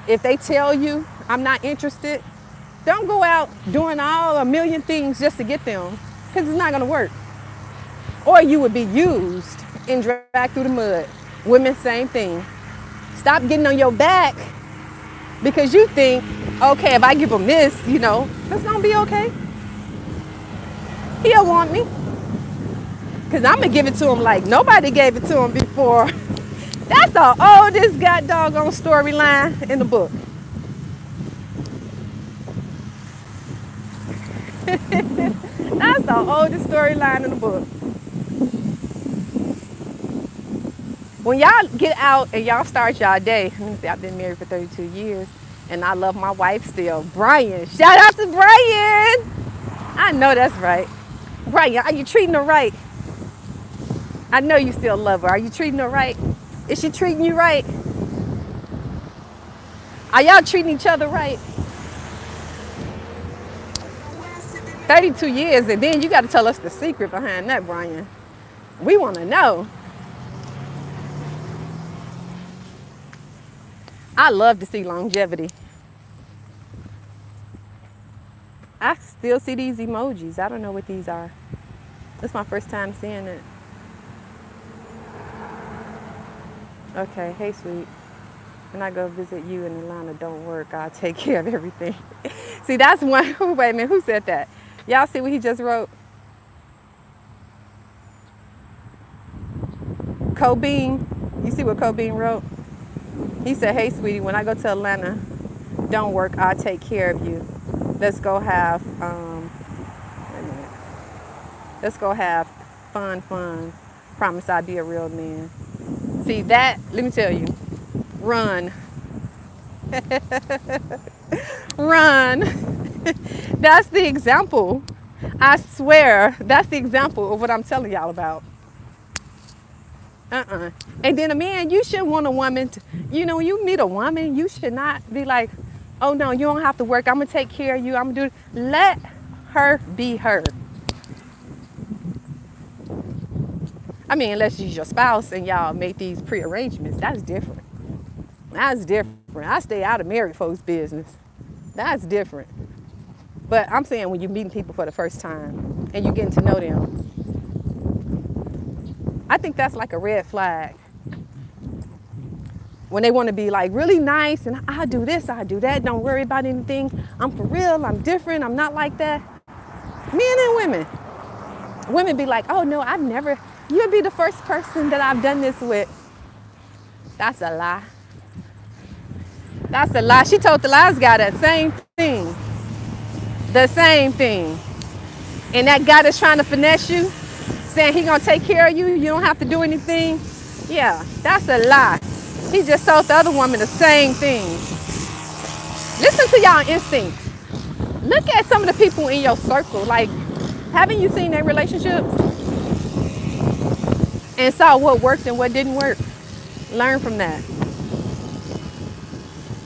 if they tell you I'm not interested, don't go out doing a million things just to get them, because it's not going to work. or you would be used and dragged through the mud. Women, same thing. Stop getting on your back because you think, okay, if I give him this, it's gonna be okay. He'll want me because I'm gonna give it to him like nobody gave it to him before. That's the oldest god doggone storyline in the book. That's the oldest storyline in the book. When y'all get out and y'all start y'all day, let me see, I've been married for 32 years and I love my wife still. Brian, shout out to Brian. I know that's right. Brian, are you treating her right? I know you still love her. Are you treating her right? Is she treating you right? Are y'all treating each other right? 32 years, and then you got to tell us the secret behind that, Brian. We want to know. I love to see longevity. I still see these emojis. I don't know what these are. It's my first time seeing it. Okay, hey, sweet. When I go visit you in Atlanta, don't work. I'll take care of everything. See, that's one. Wait a minute, who said that? Y'all see what he just wrote? Cobean. You see what Cobean wrote? He said, hey, sweetie, when I go to Atlanta, don't work. I'll take care of you. Let's go have, wait a minute. Let's go have fun. Promise I'll be a real man. See that, let me tell you, run. Run. That's the example. I swear, that's the example of what I'm telling y'all about. And then a man, you shouldn't want a woman to, when you meet a woman, you should not be like, oh no, you don't have to work. I'm going to take care of you. I'm going to do it. Let her be her. I mean, unless she's your spouse and y'all make these prearrangements, that's different. That's different. I stay out of married folks' business. That's different. But I'm saying when you're meeting people for the first time and you're getting to know them, I think that's like a red flag. When they want to be like really nice and I'll do this, I'll do that. Don't worry about anything. I'm for real. I'm different. I'm not like that. Men and women. Women be like, oh no, you'll be the first person that I've done this with. That's a lie. That's a lie. She told the lies guy that same thing. The same thing. And that guy that's trying to finesse you, saying he gonna take care of you, you don't have to do anything. Yeah, that's a lie. He just told the other woman the same thing. Listen to y'all instincts. Look at some of the people in your circle. Like, haven't you seen their relationships? And saw what worked and what didn't work. Learn from that.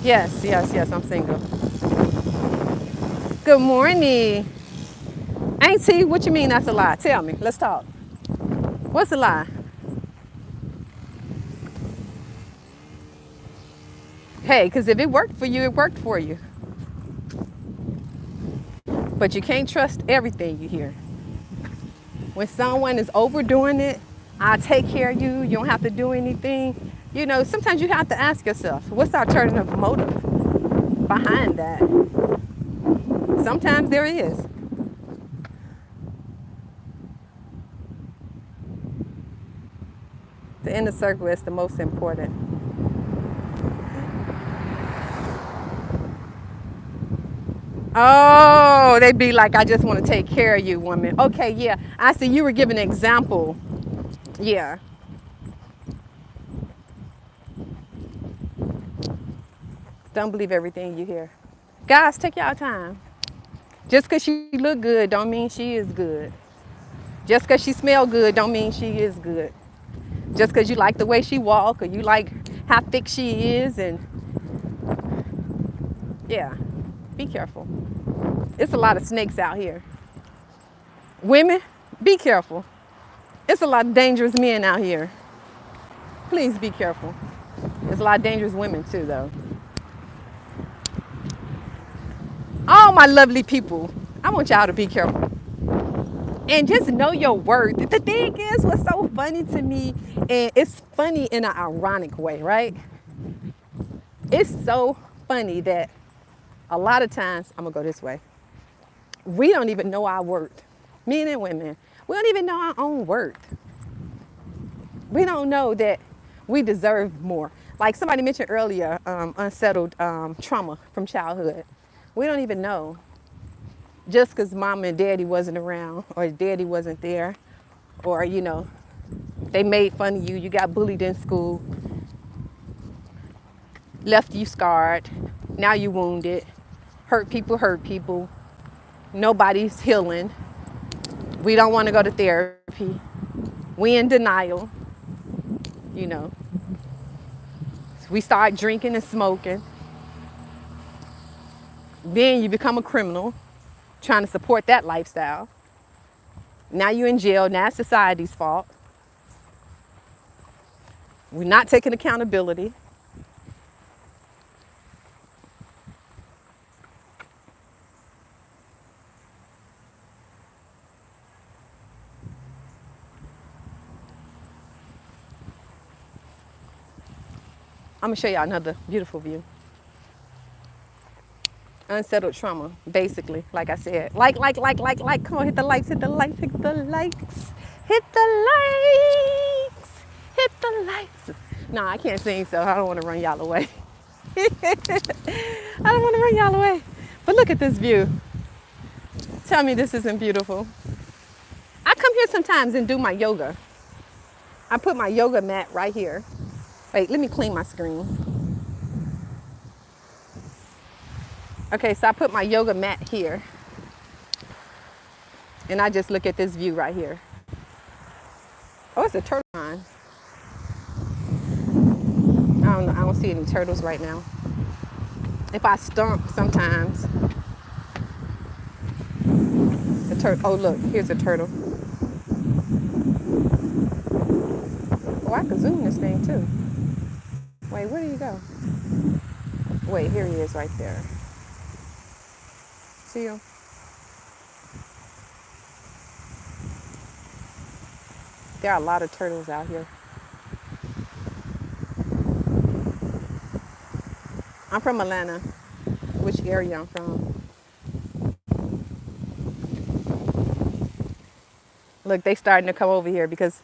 Yes, I'm single. Good morning. Auntie, what you mean that's a lie? Tell me, let's talk. What's a lie? Hey, because if it worked for you, it worked for you. But you can't trust everything you hear. When someone is overdoing it, I'll take care of you, you don't have to do anything. Sometimes you have to ask yourself, what's the alternative motive behind that? Sometimes there is. The inner circle is the most important. Oh, they be like, I just want to take care of you, woman. Okay, yeah. I see you were giving an example. Yeah. Don't believe everything you hear. Guys, take y'all time. Just because she look good don't mean she is good. Just because she smell good don't mean she is good. Just because you like the way she walk or you like how thick she is, and yeah, be careful. It's a lot of snakes out here. Women, be careful. It's a lot of dangerous men out here. Please be careful. There's a lot of dangerous women too, though. All my lovely people, I want y'all to be careful. And just know your worth. The thing is, what's so funny to me, and it's funny in an ironic way, right? It's so funny that a lot of times, I'm gonna go this way, we don't even know our worth. Men and women, we don't even know our own worth. We don't know that we deserve more. Like somebody mentioned earlier, unsettled trauma from childhood. We don't even know. Just because mama and daddy wasn't around, or daddy wasn't there, or they made fun of you, you got bullied in school, left you scarred, now you wounded, hurt people, nobody's healing, we don't want to go to therapy, we in denial, you know, we start drinking and smoking, then you become a criminal trying to support that lifestyle. Now you're in jail, now it's society's fault. We're not taking accountability. I'm gonna show y'all another beautiful view. Unsettled trauma, basically, like I said. Like. Come on, hit the likes, hit the likes, hit the likes, hit the likes, hit the likes. Nah, I can't sing, so I don't want to run y'all away. I don't want to run y'all away. But look at this view. Tell me this isn't beautiful. I come here sometimes and do my yoga. I put my yoga mat right here. Wait, let me clean my screen. Okay, so I put my yoga mat here. And I just look at this view right here. Oh, it's a turtle pond. I don't know. I don't see any turtles right now. If I stomp sometimes, the turtle. Oh, look, here's a turtle. Oh, I can zoom this thing too. Wait, where do you go? Wait, here he is right there. See him? There are a lot of turtles out here. I'm from Atlanta. Which area I'm from? Look, they starting to come over here because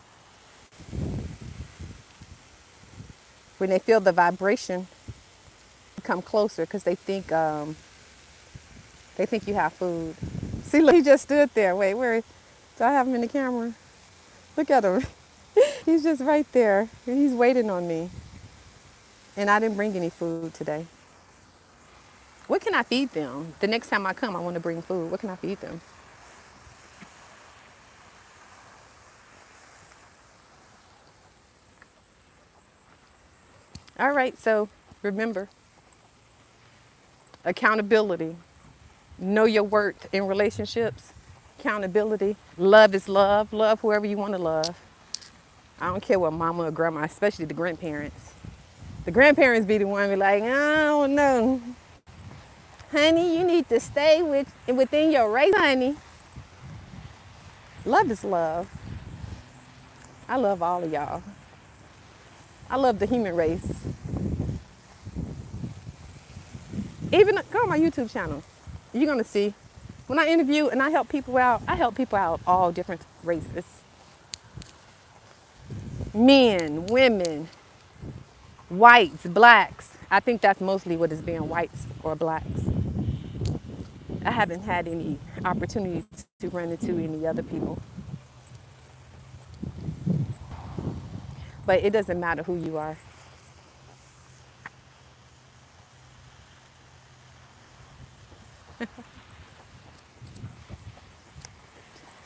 when they feel the vibration, they come closer because they think you have food. See, look, he just stood there. Wait, where? Do I have him in the camera? Look at him. He's just right there. He's waiting on me. And I didn't bring any food today. What can I feed them? The next time I come, I want to bring food. What can I feed them? All right, so remember, accountability. Know your worth in relationships. Accountability. Love is love. Love whoever you want to love. I don't care what mama or grandma, especially the grandparents. The grandparents be the one be like, I don't know. Honey, you need to stay within your race, honey. Love is love. I love all of y'all. I love the human race. Even go on my YouTube channel. You're gonna see. When I interview and I help people out of all different races. Men, women, whites, blacks. I think that's mostly what it's been, whites or blacks. I haven't had any opportunity to run into any other people. But it doesn't matter who you are.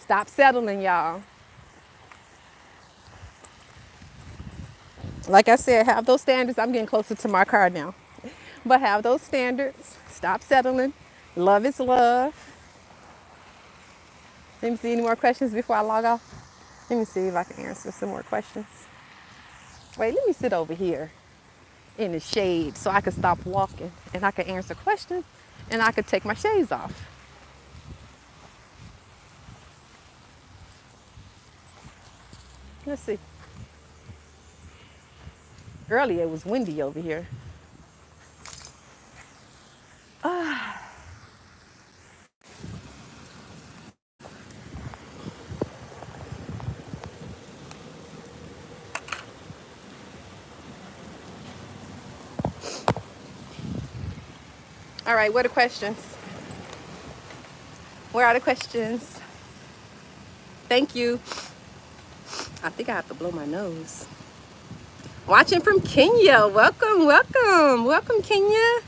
Stop settling, y'all. Like I said, have those standards. I'm getting closer to my car now. But have those standards. Stop settling. Love is love. Let me see any more questions before I log off. Let me see if I can answer some more questions. Wait, let me sit over here in the shade so I can stop walking and I can answer questions and I can take my shades off. Let's see. Earlier it was windy over here. All right, what are the questions? Where are the questions? Thank you. I think I have to blow my nose. Watching from Kenya. Welcome, welcome. Welcome, Kenya.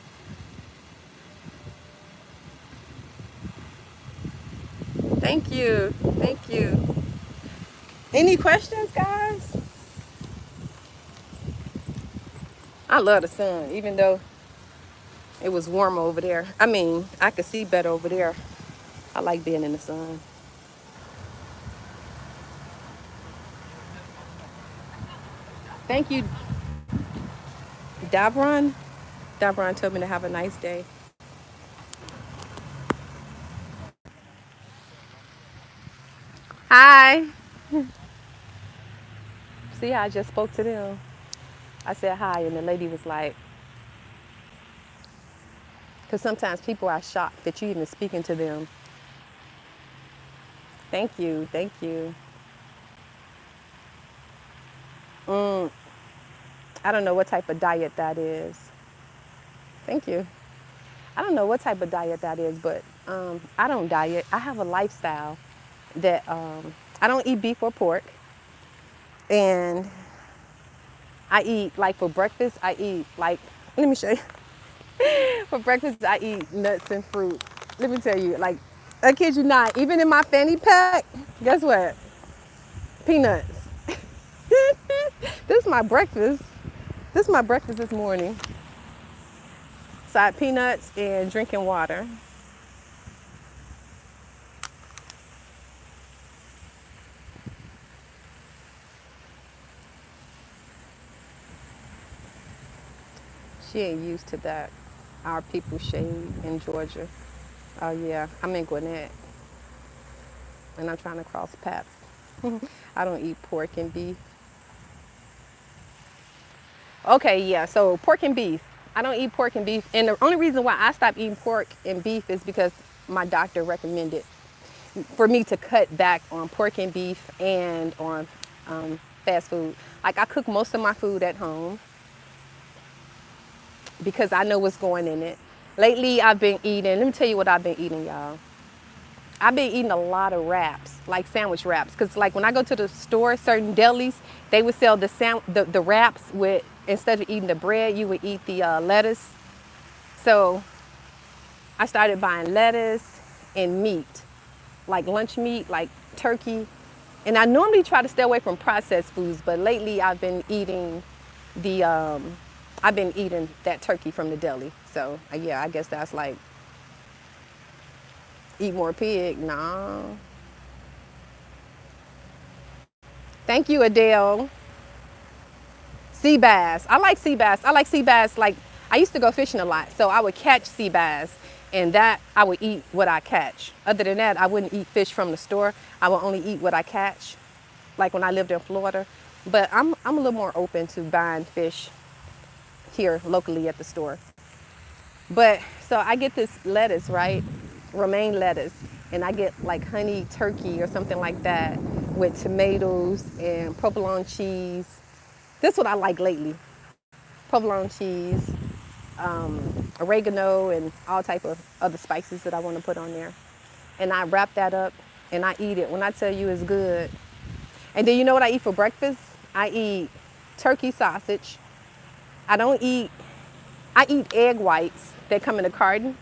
Thank you. Thank you. Any questions, guys? I love the sun, even though it was warm over there. I mean, I could see better over there. I like being in the sun. Thank you, Davron. Davron told me to have a nice day. Hi. See, I just spoke to them. I said hi, and the lady was like, because sometimes people are shocked that you even speaking to them. Thank you, thank you. Mm, I don't know what type of diet that is. Thank you. I don't know what type of diet that is, but I don't diet. I have a lifestyle that I don't eat beef or pork, and I eat like for breakfast. I eat like let me show you. For breakfast, I eat nuts and fruit. Let me tell you, like I kid you not. Even in my fanny pack, guess what? Peanuts. This is my breakfast. This is my breakfast this morning. So I had peanuts and drinking water. She ain't used to that. Our people shade in Georgia. Oh yeah, I'm in Gwinnett, and I'm trying to cross paths. I don't eat pork and beef. Okay, yeah. So pork and beef. I don't eat pork and beef, and the only reason why I stopped eating pork and beef is because my doctor recommended for me to cut back on pork and beef and on fast food. Like I cook most of my food at home because I know what's going in it. Lately, I've been eating. Let me tell you what I've been eating, y'all. I've been eating a lot of wraps, like sandwich wraps, because like when I go to the store, certain delis, they would sell the wraps with instead of eating the bread, you would eat the lettuce. So I started buying lettuce and meat, like lunch meat, like turkey. And I normally try to stay away from processed foods, but lately the I've been eating that turkey from the deli. So yeah, I guess that's like eat more pig. Nah. Thank you, Adele. Sea bass. I like sea bass. I like sea bass. Like I used to go fishing a lot, so I would catch sea bass, and that I would eat what I catch. Other than that, I wouldn't eat fish from the store. I would only eat what I catch, like when I lived in Florida. But I'm a little more open to buying fish here locally at the store. But so I get this lettuce, right? Romaine lettuce, and I get like honey turkey or something like that with tomatoes and provolone cheese. This is what I like lately. Provolone cheese, oregano, and all type of other spices that I want to put on there. And I wrap that up and I eat it. When I tell you it's good. And then you know what I eat for breakfast? I eat turkey sausage. I don't eat, I eat egg whites that come in a carton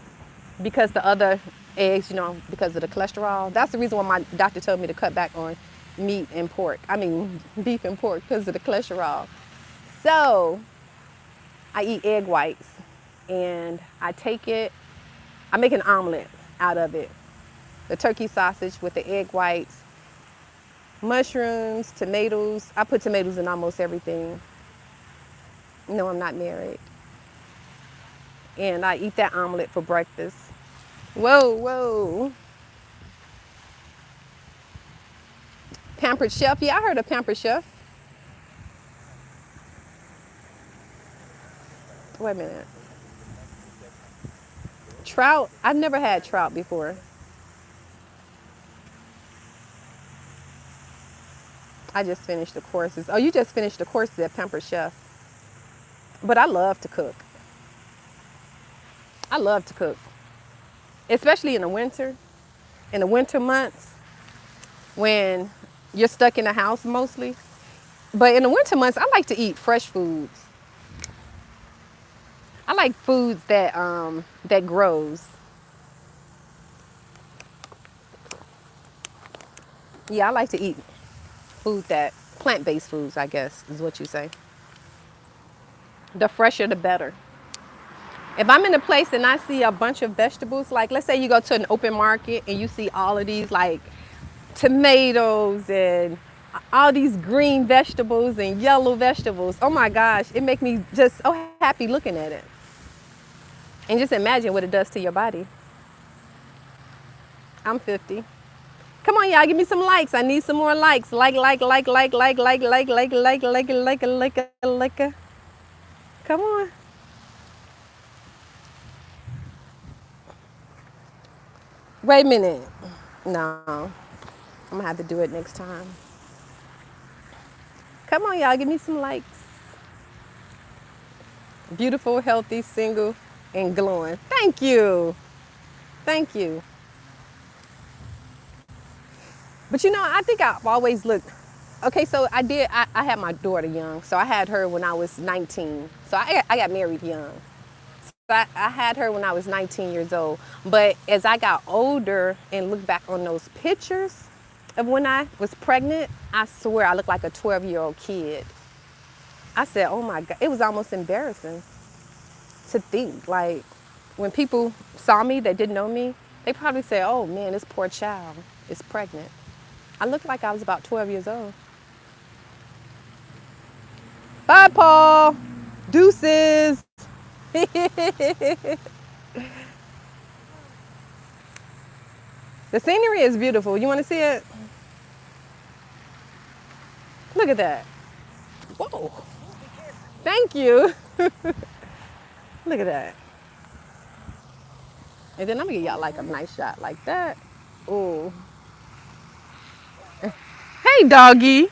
because the other eggs, because of the cholesterol. That's the reason why my doctor told me to cut back on meat and pork. I mean, beef and pork because of the cholesterol. So I eat egg whites and I take it, I make an omelet out of it. The turkey sausage with the egg whites, mushrooms, tomatoes. I put tomatoes in almost everything. No, I'm not married. And I eat that omelet for breakfast. Whoa, whoa. Pampered Chef. Yeah, I heard of Pampered Chef. Wait a minute. Trout. I've never had trout before. I just finished the courses. Oh, you just finished the courses at Pampered Chef. But I love to cook. I love to cook, especially in the winter. In the winter months when you're stuck in the house mostly. But in the winter months, I like to eat fresh foods. I like foods that grows. Yeah, I like to eat food that plant-based foods, I guess, is what you say. The fresher, the better. If I'm in a place and I see a bunch of vegetables, like let's say you go to an open market and you see all of these like tomatoes and all these green vegetables and yellow vegetables. Oh my gosh, it makes me just so happy looking at it. And just imagine what it does to your body. I'm 50. Come on, y'all, give me some likes. I need some more likes. Like. Come on. Wait a minute. No, I'm gonna have to do it next time. Come on, y'all, give me some likes. Beautiful, healthy, single, and glowing. Thank you. Thank you. But you know, I think I've always looked. Okay, so I had my daughter young. So I had her when I was 19. So I got married young. I had her when I was 19 years old. But as I got older and look back on those pictures of when I was pregnant, I swear I looked like a 12-year-old kid. I said, oh my God, it was almost embarrassing to think. Like, when people saw me that didn't know me, they probably say, oh man, this poor child is pregnant. I looked like I was about 12 years old. Bye, Paul. Deuces. The scenery is beautiful. You want to see it? Look at that. Whoa. Thank you. Look at that. And then I'm going to give y'all like a nice shot like that. Ooh. Hey, doggy.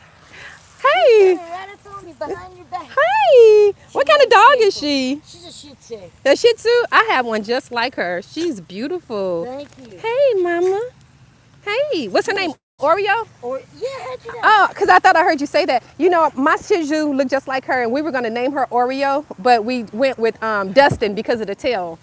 Hey. Right up on me behind your back. Hey. What kind of dog is she? She's a Shih Tzu. A Shih Tzu? I have one just like her. She's beautiful. Thank you. Hey, mama. Hey. What's her name? Oreo? Or yeah, how'd you know? Oh, because I thought I heard you say that. You know, my Shih Tzu looked just like her, and we were going to name her Oreo, but we went with Dustin because of the tail.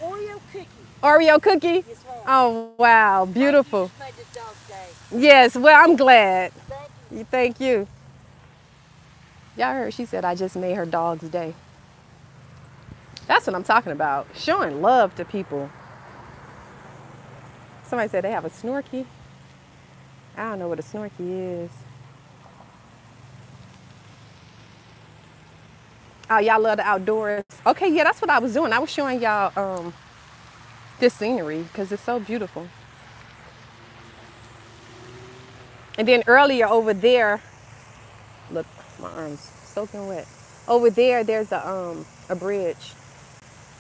Oreo cookie. Oreo cookie? Yes, ma'am. Oh, wow. Beautiful. Just made this dog's day. Yes, well, I'm glad. Thank you. Thank you. Y'all heard she said I just made her dog's day. That's what I'm talking about. Showing love to people. Somebody said they have a snorky. I don't know what a snorky is. Oh, y'all love the outdoors. Okay, yeah, that's what I was doing. I was showing y'all this scenery because it's so beautiful. And then earlier over there, look, my arm's soaking wet. Over there, there's a bridge.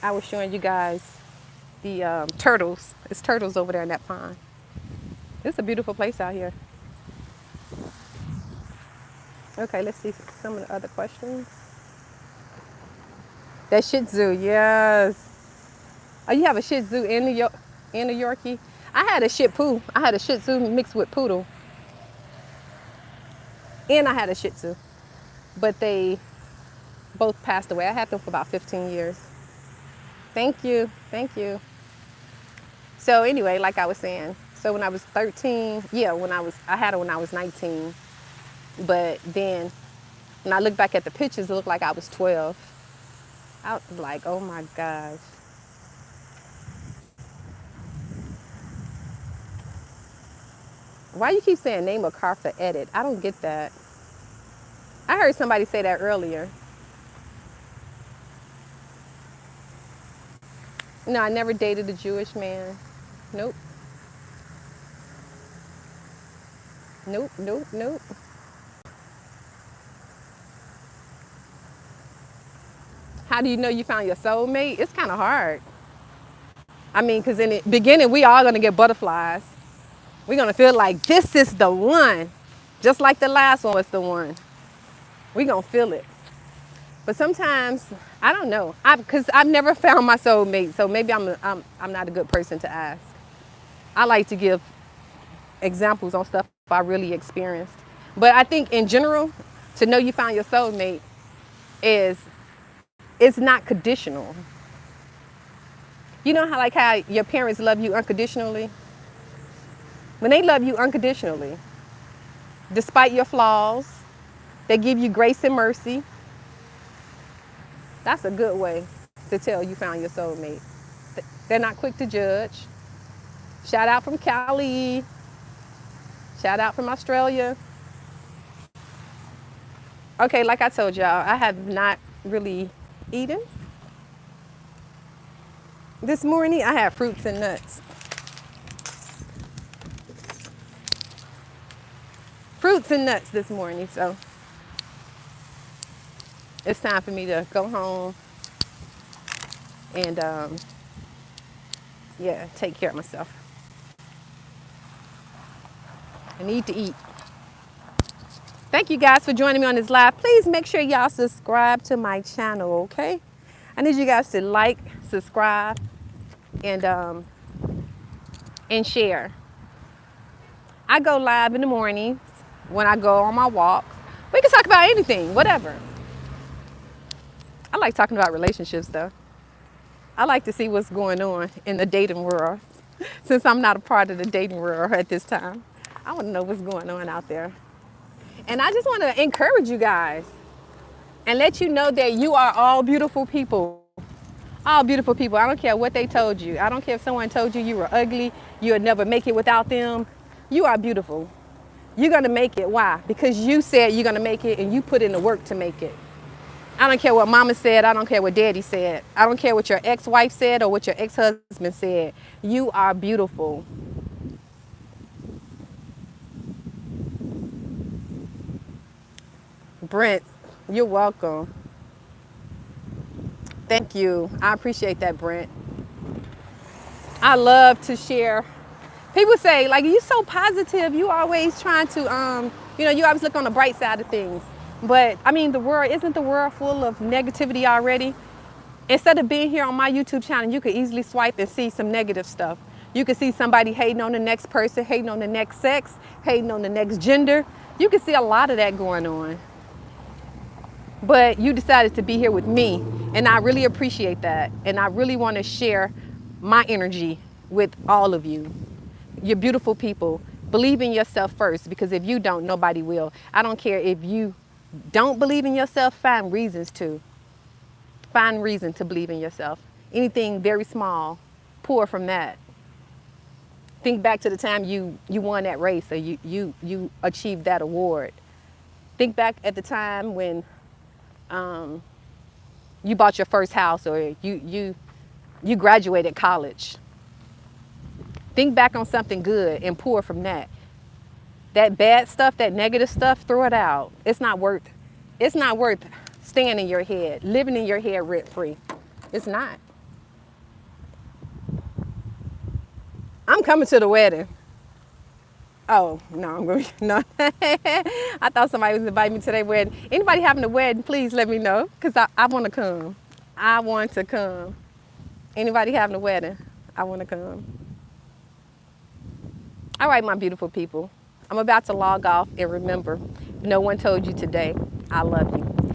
I was showing you guys the turtles. It's turtles over there in that pond. It's a beautiful place out here. Okay, let's see some of the other questions. That Shih Tzu, yes. Oh, you have a Shih Tzu and a Yorkie? I had a Shih Tzu. I had a Shih Tzu mixed with Poodle. And I had a Shih Tzu. But they both passed away. I had them for about 15 years. Thank you. Thank you. So anyway, like I was saying, so when I was 13, yeah, I had her when I was 19. But then when I look back at the pictures, it looked like I was 12. I was like, oh my gosh. Why you keep saying name a car for edit? I don't get that. I heard somebody say that earlier. No, I never dated a Jewish man. Nope. Nope, nope, nope. How do you know you found your soulmate? It's kind of hard. I mean, because in the beginning, we are going to get butterflies. We're going to feel like this is the one, just like the last one was the one. We're going to feel it. But sometimes, I don't know, because I've never found my soulmate, so maybe I'm not a good person to ask. I like to give examples on stuff I really experienced. But I think in general, to know you found your soulmate is it's not conditional. You know how your parents love you unconditionally? When they love you unconditionally, despite your flaws, they give you grace and mercy. That's a good way to tell you found your soulmate. They're not quick to judge. Shout out from Cali. Shout out from Australia. Okay, like I told y'all, I have not really eaten. This morning I had fruits and nuts. Fruits and nuts this morning, so it's time for me to go home and yeah, take care of myself. I need to eat. Thank you guys for joining me on this live. Please make sure y'all subscribe to my channel, okay? I need you guys to like, subscribe, and share. I go live in the mornings when I go on my walks. We can talk about anything, whatever. I like talking about relationships though. I like to see what's going on in the dating world. Since I'm not a part of the dating world at this time, I want to know what's going on out there. And I just want to encourage you guys and let you know that you are all beautiful people. All beautiful people. I don't care what they told you. I don't care if someone told you you were ugly, you would never make it without them. You are beautiful. You're going to make it. Why? Because you said you're going to make it and you put in the work to make it. I don't care what mama said. I don't care what daddy said. I don't care what your ex-wife said or what your ex-husband said. You are beautiful. Brent, you're welcome. Thank you. I appreciate that, Brent. I love to share. People say, like, you're so positive. You always trying to, you always look on the bright side of things. But, I mean, isn't the world full of negativity already? Instead of being here on my YouTube channel, you could easily swipe and see some negative stuff. You could see somebody hating on the next person, hating on the next sex, hating on the next gender. You can see a lot of that going on. But you decided to be here with me, and I really appreciate that. And I really want to share my energy with all of you. You're beautiful people. Believe in yourself first, because if you don't, nobody will. I don't care if you don't believe in yourself, find reasons to. Find reason to believe in yourself. Anything very small, pour from that. Think back to the time you won that race or you achieved that award. Think back at the time when you bought your first house or you graduated college. Think back on something good and pour from that. That bad stuff, that negative stuff, throw it out. It's not worth staying in your head, living in your head rent free. It's not. I'm coming to the wedding. Oh, no, I'm going to, no. I thought somebody was inviting me to their wedding. Anybody having a wedding, please let me know, because I want to come. I want to come. Anybody having a wedding, I want to come. All right, my beautiful people. I'm about to log off, and remember, no one told you today, I love you.